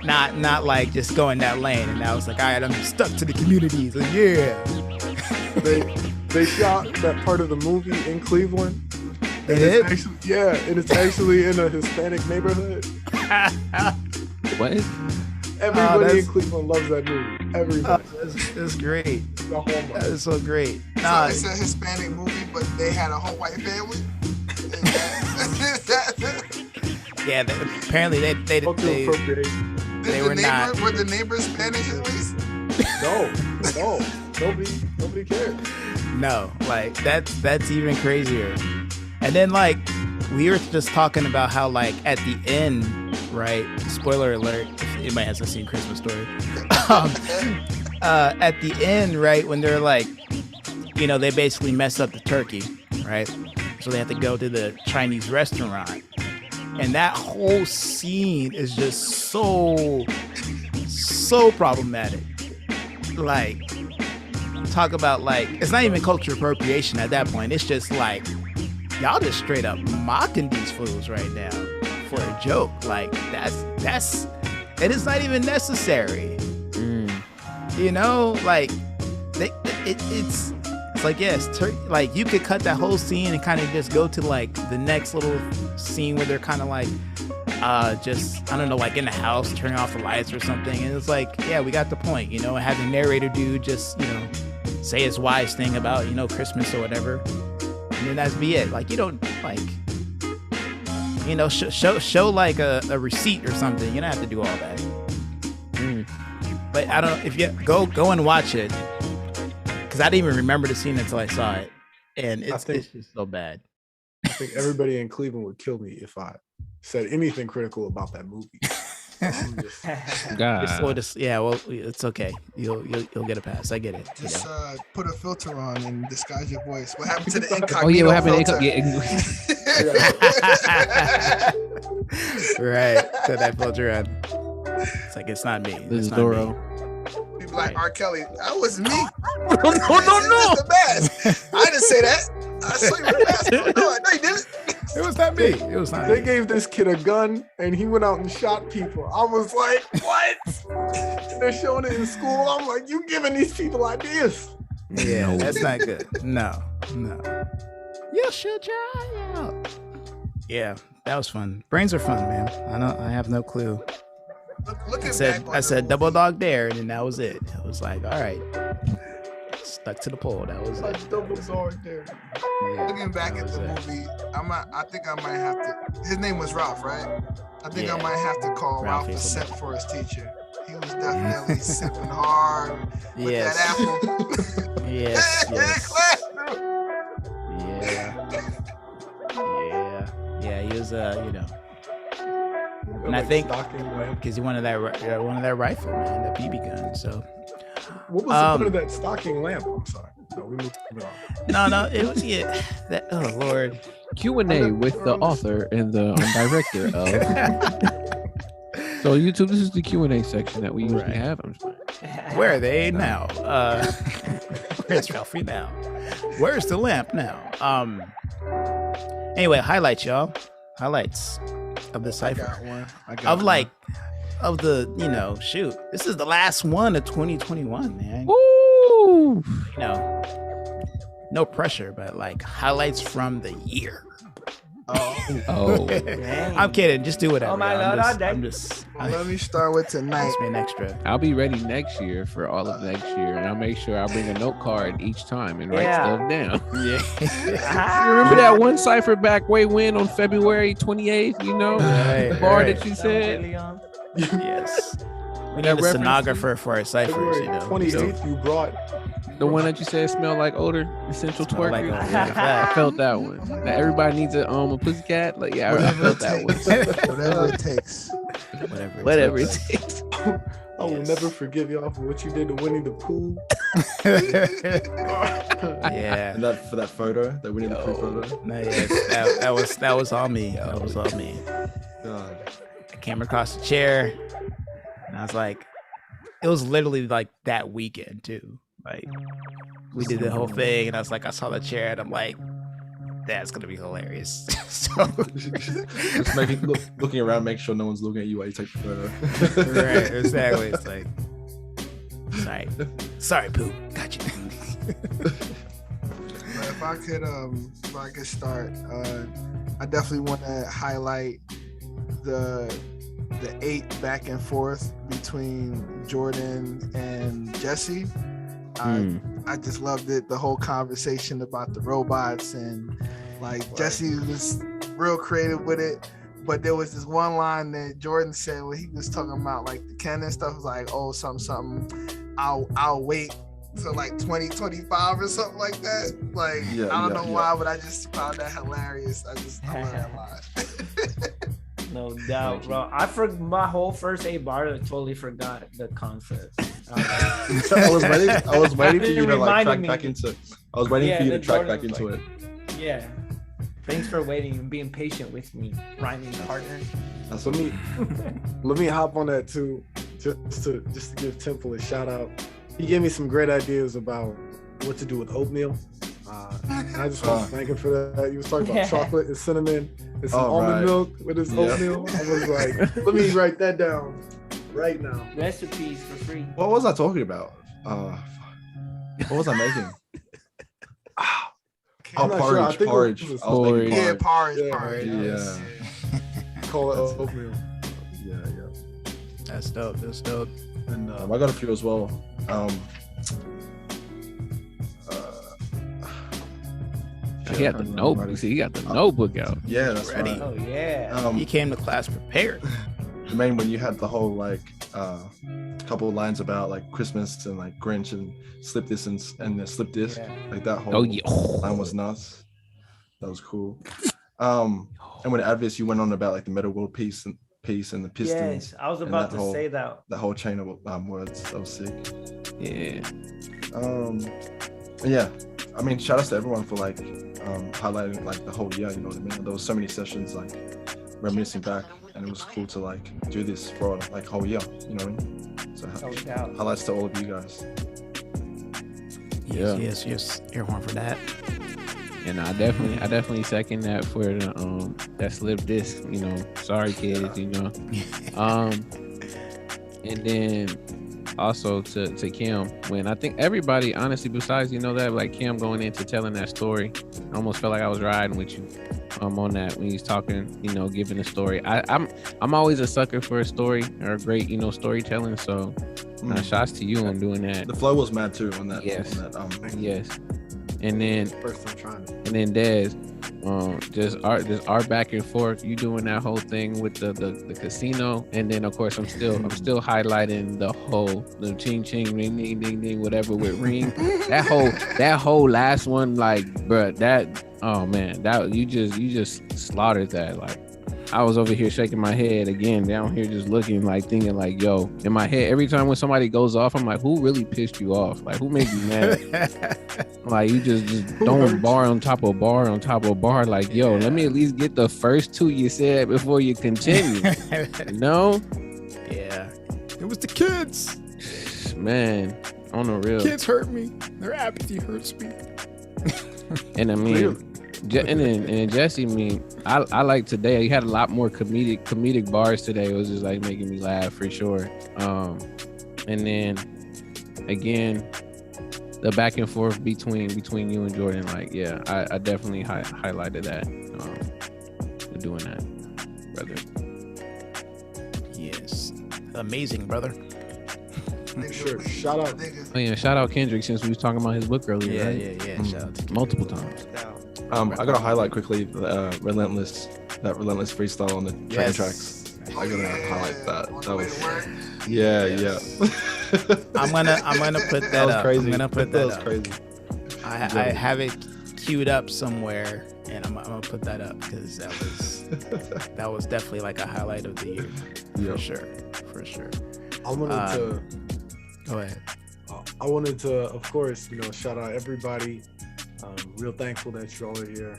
Not like just going that lane, and I was like, all right, I'm stuck to the communities. Like, yeah. They shot that part of the movie in Cleveland. They did? And it's actually in a Hispanic neighborhood. What? Everybody in Cleveland loves that movie. Everybody. That's great. That is so great. So it's a Hispanic movie, but they had a whole white family. Yeah, apparently they were not. Were the neighbors Spanish at least? No, nobody cared. No, like that's even crazier. And then like we were just talking about how like at the end, right? Spoiler alert! If anybody hasn't seen Christmas Story, at the end, right when they're like, you know, they basically mess up the turkey, right? So they have to go to the Chinese restaurant. And that whole scene is just so problematic. Like, talk about like, it's not even cultural appropriation at that point. It's just like, y'all just straight up mocking these fools right now for a joke. Like, it is not even necessary. You know, like, it's like, yes, like you could cut that whole scene and kind of just go to like the next little scene where they're kind of like just, I don't know, like in the house turning off the lights or something, and it's like, yeah, we got the point, you know, and have the narrator do just, you know, say his wise thing about, you know, Christmas or whatever, and then that's be it. Like, you don't like, you know, show like a receipt or something. You don't have to do all that. But I don't know if you go and watch it. I didn't even remember the scene until I saw it, and it's just so bad. I think everybody in Cleveland would kill me if I said anything critical about that movie. God. Well, it's okay. You'll get a pass. I get it. Just put a filter on and disguise your voice. What happened to the incognito? Oh yeah, what happened filter? Right. Put that filter on. It's like, it's not me. This is Doro. Like R. Kelly, that was me. No. The mask. I didn't say that. I saw you with the mask. No, you didn't. It was not me. It was not. They gave this kid a gun and he went out and shot people. I was like, what? They're showing it in school. I'm like, you giving these people ideas? Yeah, that's not good. No. You should try out. Yeah, that was fun. Brains are fun, man. I have no clue. I said double dog dare, and then that was it. It was like, all right, stuck to the pole. That was it. Double dog dare. Yeah, looking back at the movie, I think I might have to. His name was Ralph, right? I think I might have to call Ralph a simp for his teacher. He was definitely simping hard with that apple. Yes. Yeah. He was, you know. And I think because he wanted that rifle, man, that BB gun. So what was the point of that stocking lamp? I'm sorry. No, we moved on. No, it was that. Oh Lord. Q&A with the author and the director of. So YouTube, this is the Q&A section that we usually have. Where are they now? Where's Ralphie now? Where's the lamp now? Anyway, highlights, y'all. Highlights of the Cypher. Of the, shoot. This is the last one of 2021, man. Woo! No pressure, but like highlights from the year. Oh. I'm kidding. Just do whatever. Oh my y'all. Lord, I'm just Let me start with tonight. Just being extra. I'll be ready next year for all of next year, and I'll make sure I bring a note card each time and write stuff down. Yeah. You remember that one Cypher back way when on February 28th? The bar that you said. Yes. We need a stenographer for our ciphers. 28th, you brought. The one that you said smelled like odor, essential twerk. Like I felt that one. That everybody needs a pussycat. Like I felt that one. Whatever it takes. Whatever it takes. I will never forgive y'all for what you did to Winnie the Pooh. Yeah. And for that photo, that Winnie the Pooh photo. No, yes, that was all me. That was all me. God. I came across the chair, and I was like, it was literally like that weekend too. Like we did the whole thing, and I was like, I saw the chair, and I'm like, that's gonna be hilarious. So just looking around, make sure no one's looking at you while you take the photo. Right, exactly. It's like, sorry, Pooh, got you. If I could start, I definitely want to highlight the 8 back and forth between Jordan and Jesse. I just loved it. The whole conversation about the robots, and like Jesse was real creative with it. But there was this one line that Jordan said when he was talking about like the canon stuff. Was like, oh, something. I'll wait till like 2025 or something like that. Like I don't know why, but I just found that hilarious. I love that line. No doubt, bro. My whole first 8 bars, I totally forgot the concept. I was waiting for you to like track back into. I was waiting for you to track back into it. Yeah. Thanks for waiting and being patient with me, rhyming partner. So let me hop on that too, just to give Temple a shout out. He gave me some great ideas about what to do with oatmeal. And I just want to thank him for that. He was talking about chocolate and cinnamon and some almond milk with his oatmeal. I was like, let me write that down right now. Recipes for free. What was I talking about? What was I making? Porridge. Porridge. Yeah. Call it oatmeal. Yeah. That's dope. And I got a few as well. He had the notebook. See, he got the notebook out. Yeah, that's ready. Right. Oh yeah. He came to class prepared. I mean, when you had the whole like couple of lines about like Christmas and like Grinch and slip this and slip this, like that whole line was nuts. That was cool. And when Advis, you went on about like the Meta World Peace and the Pistons. Yes, I was about to say that. That whole chain of words. That was sick. Yeah. Yeah. I mean, shout out to everyone for like highlighting like the whole year. You know what I mean? There was so many sessions like reminiscing back, and it was cool to like do this for like whole year. You know what I mean? So highlights to all of you guys. Yes. Air horn for that. And I definitely second that for the that slip disc, sorry kids, and then also to Kim, when I think everybody honestly besides that, like Kim going into telling that story, I almost felt like I was riding with you on that when he's talking, giving a story. I'm always a sucker for a story or a great storytelling, so shouts to you on doing that. The flow was mad too on that. Yes. Yes. And then Dez, just our back and forth. You doing that whole thing with the casino, and then of course I'm still highlighting the ching ching ring ding ding ding whatever with ring. that whole last one, like, bruh, that, oh man, that you just slaughtered that. Like, I was over here shaking my head again, down here just looking, like thinking like, yo, in my head, every time when somebody goes off, I'm like, who really pissed you off? Like, who made you mad? Like, you just throwing bar on top of bar on top of bar. Like, yo, let me at least get the first two you said before you continue. Yeah. It was the kids. Man, on the real. Kids hurt me. Their apathy hurts me. And I mean, and then Jesse, I like today. He had a lot more comedic bars today. It was just like making me laugh for sure. And then again, the back and forth between you and Jordan, like, yeah, I definitely highlighted that. For doing that, brother. Yes, amazing, brother. Sure. Shout out. Oh yeah, shout out Kendrick, since we was talking about his book earlier. Yeah, right? yeah. Shout out to multiple times. I gotta highlight quickly Relentless freestyle on the train tracks. I gotta highlight that. That was yeah. I'm gonna put that up. Crazy. I'm gonna put that up. Crazy. I have it queued up somewhere, and I'm gonna put that up because that was definitely like a highlight of the year. For sure. I wanted to go ahead. I wanted to, of course, shout out everybody. Real thankful that you all are here,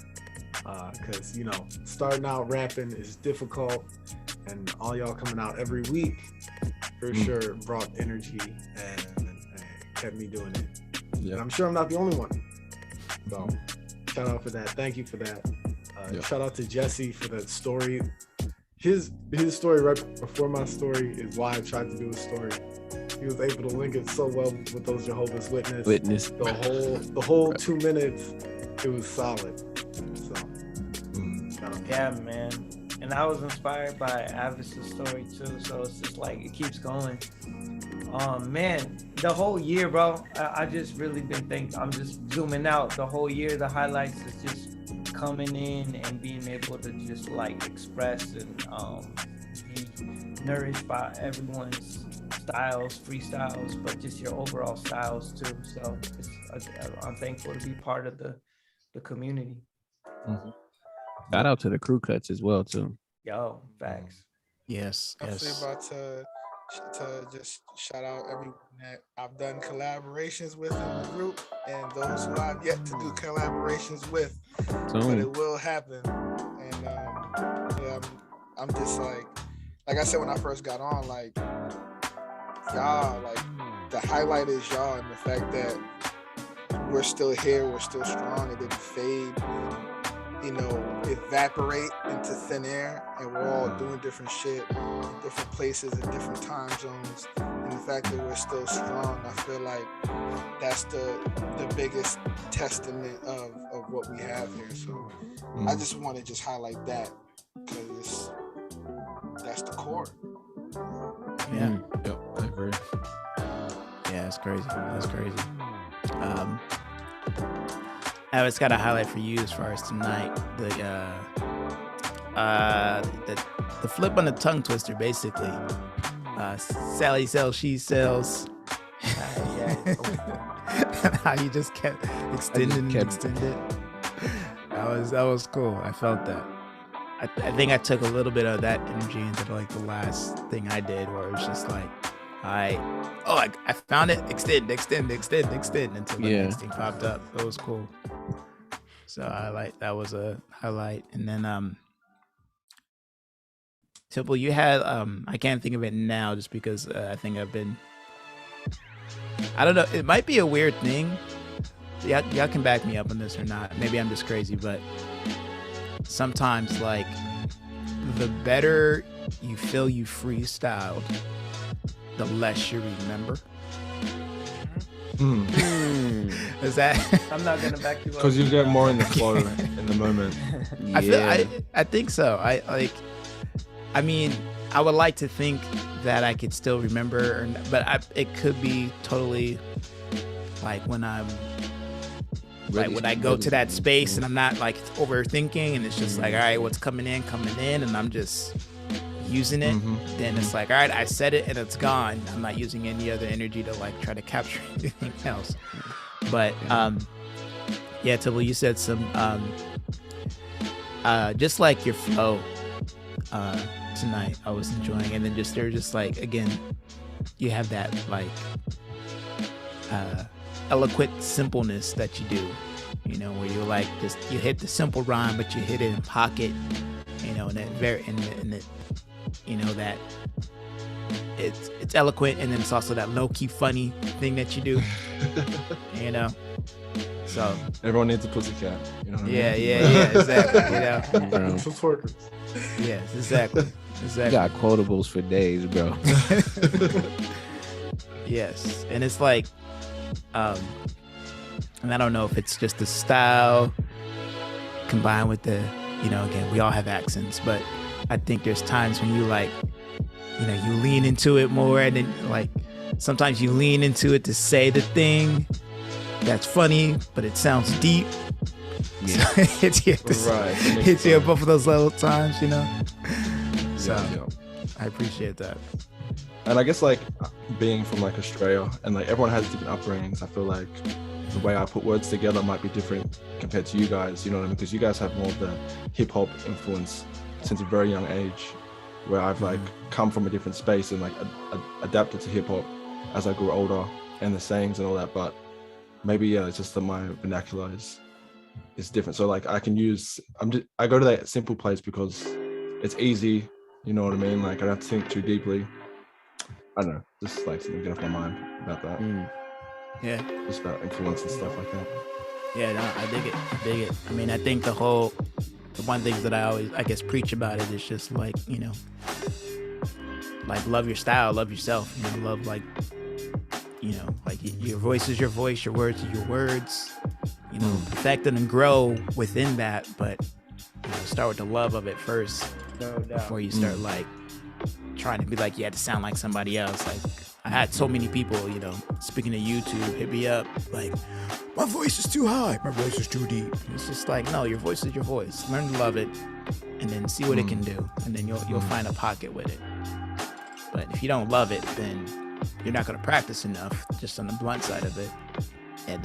because starting out rapping is difficult, and all y'all coming out every week for sure brought energy and kept me doing it. Yeah. And I'm sure I'm not the only one. So shout out for that. Thank you for that. Shout out to Jesse for that story. His story right before my story is why I tried to do a story. He was able to link it so well with those Jehovah's Witness. The whole 2 minutes, it was solid. So yeah, man. And I was inspired by Avis's story too. So it's just like it keeps going. Man, the whole year, bro. I just really been I'm just zooming out. The whole year, the highlights is just coming in and being able to just like express and be nourished by everyone's styles, freestyles, but just your overall styles too. So I'm thankful to be part of the community. Mm-hmm. Shout out to the crew cuts as well too. Yo, facts. Yes. I'm about to just shout out everyone that I've done collaborations with in the group and those who I've yet to do collaborations with. But it will happen. And yeah, I'm just like I said when I first got on, like y'all, like the highlight is y'all and the fact that we're still here, we're still strong, it didn't fade, evaporate into thin air, and we're all doing different shit in different places in different time zones. And the fact that we're still strong, I feel like that's the biggest testament of what we have here. So I just want to just highlight that because that's the core. Yeah. Yep, I agree. Yeah, that's crazy. I just got a highlight for you as far as tonight. The flip on the tongue twister, basically. Sally sells, she sells. How you just kept extending. That was cool. I felt that. I think I took a little bit of that energy into like the last thing I did, where it was just like, I found it, extend until the next thing popped up. It was cool. So that was a highlight. And then Temple, you had I can't think of it now just because I think I don't know, it might be a weird thing. Y'all can back me up on this or not. Maybe I'm just crazy, but sometimes like the better you feel you freestyled, the less you remember. Is that? I'm not gonna back you up because you get more in the flow in the moment. I think so. I mean, I would like to think that I could still remember, but it could be totally like when I'm like when I go to that space and I'm not like overthinking and it's just like, all right, what's coming in, and I'm just using it. Then it's like, all right, I said it and it's gone. I'm not using any other energy to like try to capture anything else. But yeah, Tibble, you said some just like your flow tonight, I was enjoying, and then they're just like, again, you have that like eloquent simpleness that you do, where you're like you hit the simple rhyme, but you hit it in pocket, and then that it's eloquent, and then it's also that low key funny thing that you do. You know. So everyone needs a pussycat. You know what I mean? Yeah, exactly. You know. Yes, exactly. You got quotables for days, bro. Yes, and it's like, and I don't know if it's just the style combined with the, you know, again, we all have accents, but I think there's times when you like, you know, you lean into it more, and then like sometimes you lean into it to say the thing that's funny, but it sounds deep. Yeah. So it's here both of those little times, you know. So I appreciate that. And I guess like being from like Australia, and like everyone has different upbringings, I feel like the way I put words together might be different compared to you guys, you know what I mean? Because you guys have more of the hip hop influence since a very young age, where I've like come from a different space and like adapted to hip hop as I grew older, and the sayings and all that. But maybe it's just that my vernacular is different. So like I can use, I go to that simple place because it's easy, you know what I mean? Like I don't have to think too deeply. I don't know, just like something get off my mind about that. Yeah, just about influence and stuff like that. Yeah, no, I dig it. I mean, I think the one thing that I always, I guess, preach about it is just like, you know, like love your style, love yourself, you know, love like, you know, like your voice is your voice, your words are your words, you know, perfect and grow within that, but you know, start with the love of it first, before you start like trying to be like you had to sound like somebody else. Like I had so many people, you know, speaking of YouTube, hit me up like, my voice is too high, my voice is too deep. It's just like, no, your voice is your voice. Learn to love it, and then see what it can do, and then you'll find a pocket with it. But if you don't love it, then you're not going to practice enough, just on the blunt side of it, and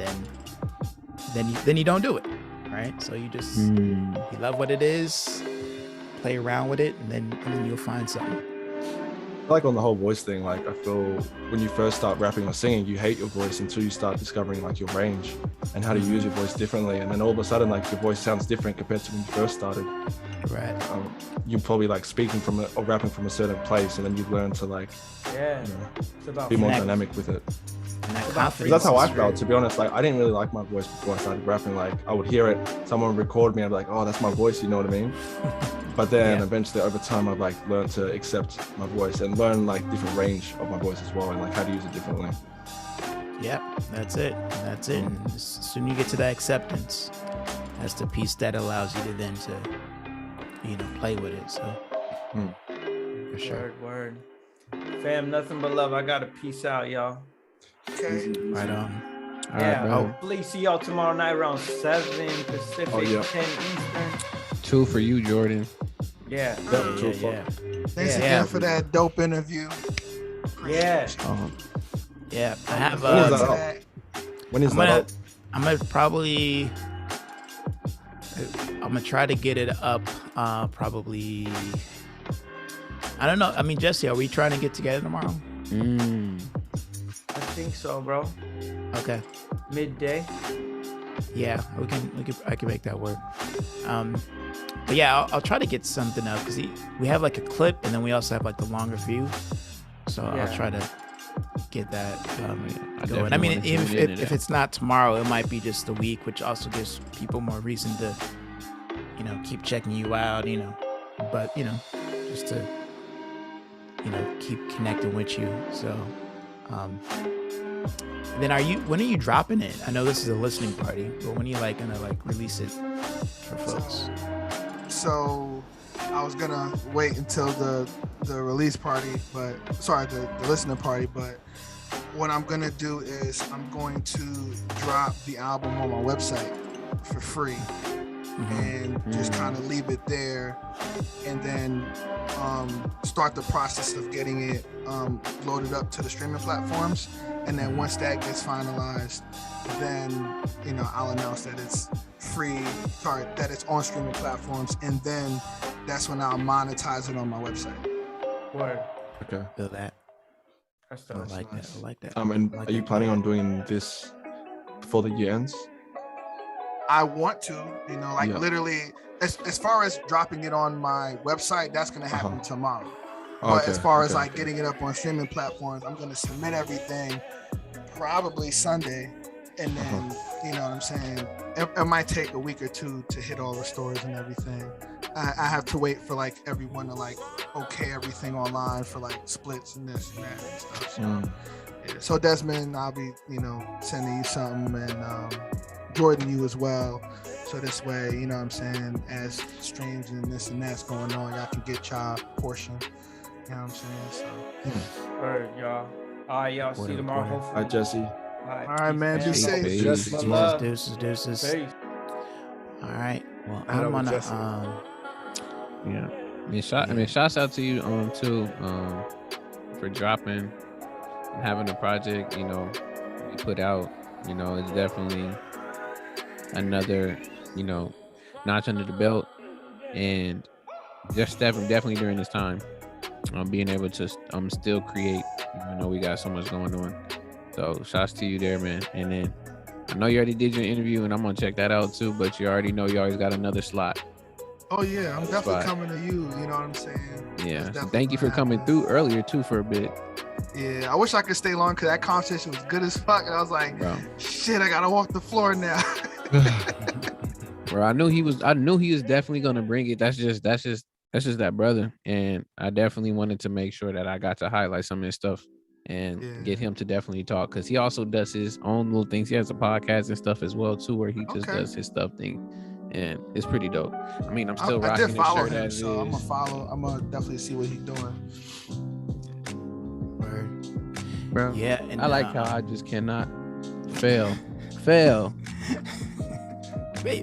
then you don't do it, right? So you just you love what it is, play around with it, and then you'll find something. Like on the whole voice thing, like I feel when you first start rapping or singing, you hate your voice until you start discovering like your range and how to use your voice differently, and then all of a sudden like your voice sounds different compared to when you first started. Right. You probably like speaking from or rapping from a certain place, and then you learn to like be more dynamic with it. That's how I felt, to be honest. Like I didn't really like my voice before I started rapping. Like I would hear it, someone would record me, I'd be like, oh, that's my voice, you know what I mean? But then eventually over time I've like learned to accept my voice and learn like different range of my voice as well, and like how to use it differently. Yep, that's it. And as soon as you get to that acceptance, that's the piece that allows you to then to, you know, play with it. So for sure. Word. Fam, nothing but love. I gotta peace out, y'all. Okay. Right on. Yeah, hopefully see y'all tomorrow night around 7 Pacific, 10 Eastern. 2 for you, Jordan. Yeah. Thanks again for that dope interview. Yeah. Yeah, I have. When is that? I'm gonna try to get it up. Probably. I don't know. I mean, Jesse, are we trying to get together tomorrow? I think so, bro. Okay. Midday. Yeah, I can make that work. But yeah, I'll try to get something up because we have like a clip, and then we also have like the longer view. So I'll try to get that going. I mean, if it's not tomorrow, it might be just a week, which also gives people more reason to, you know, keep checking you out, you know. But you know, just to, you know, keep connecting with you. So. Then when are you dropping it? I know this is a listening party, but when are you like gonna like release it for folks? So I was gonna wait until the release party, but the listening party, but what I'm gonna do is I'm going to drop the album on my website for free and just kind of leave it there, and then start the process of getting it loaded up to the streaming platforms. And then once that gets finalized, then, you know, I'll announce that it's that it's on streaming platforms, and then that's when I'll monetize it on my website. Word. Okay. Feel that. I like that. I like that. And are you planning on doing this before the year ends? I want to, you know, like literally, as far as dropping it on my website, that's gonna happen tomorrow. But as far as like getting it up on streaming platforms, I'm gonna submit everything probably Sunday, and then you know what I'm saying. It might take a week or two to hit all the stores and everything. I have to wait for like everyone to like okay everything online for like splits and this and that and stuff. So, yeah. So Desmond, I'll be sending you something, and Jordan, you as well. So this way, you know what I'm saying, as streams and this and that's going on, y'all can get y'all portion. You know what I'm saying? So. All right, y'all. All right, y'all. See you tomorrow. Hopefully. All right, Jesse. All right, man. Be safe. Deuces. Peace. All right. Well, I'm gonna yeah. I mean, shouts out to you too for dropping and having a project. You put out. It's definitely another notch under the belt, and just definitely during this time, being able to still create. Even though we got so much going on. So shouts to you there, man. And then I know you already did your interview, and I'm gonna check that out too. But you already know you always got another slot. Oh yeah, I'm definitely coming to you. You know what I'm saying? Yeah. So thank you for coming through earlier too for a bit. Yeah, I wish I could stay long because that conversation was good as fuck. And I was like, shit, I gotta walk the floor now. Bro, I knew he was definitely gonna bring it. That's just that brother. And I definitely wanted to make sure that I got to highlight some of his stuff and get him to definitely talk, because he also does his own little things. He has a podcast and stuff as well too, where he just does his stuff thing, and it's pretty dope. I mean, I'm still rocking his shirt him, as so is. I'm gonna definitely see what he's doing. Bro, yeah, and I like how I just cannot fail.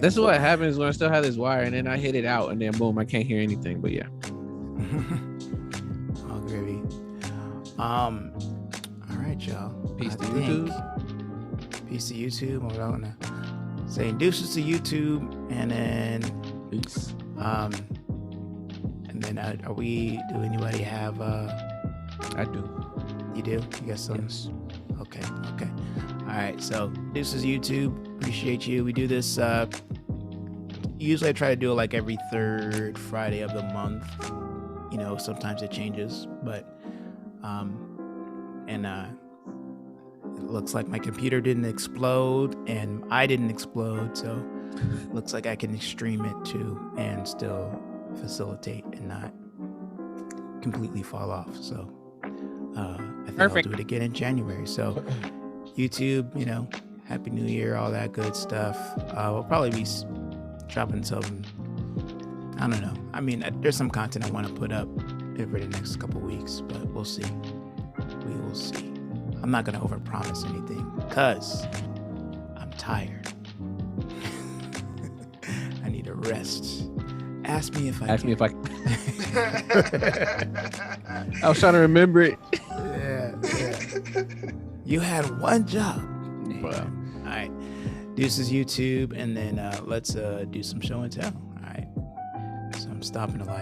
That's what happens when I still have this wire, and then I hit it out, and then boom, I can't hear anything. But yeah. Oh, gravy. All right, y'all. Peace to YouTube. Peace to YouTube. I'm gonna say deuces to YouTube, and then peace. And then do anybody have? I do. You do? You got some? Yes. Okay. All right. So deuces YouTube. Appreciate you. We do this. Usually I try to do it like every third Friday of the month. Sometimes it changes, but it looks like my computer didn't explode and I didn't explode, so it looks like I can stream it too and still facilitate and not completely fall off. So I think I'll do it again in January. So YouTube, Happy New Year, all that good stuff. We'll probably be dropping some, I don't know. I mean, there's some content I want to put up over the next couple weeks, but we'll see. We will see. I'm not going to overpromise anything because I'm tired. I need a rest. Ask me if I can. I was trying to remember it. Yeah. You had one job. Wow. All right. Deuces YouTube, and then let's do some show and tell. All right. So I'm stopping the live.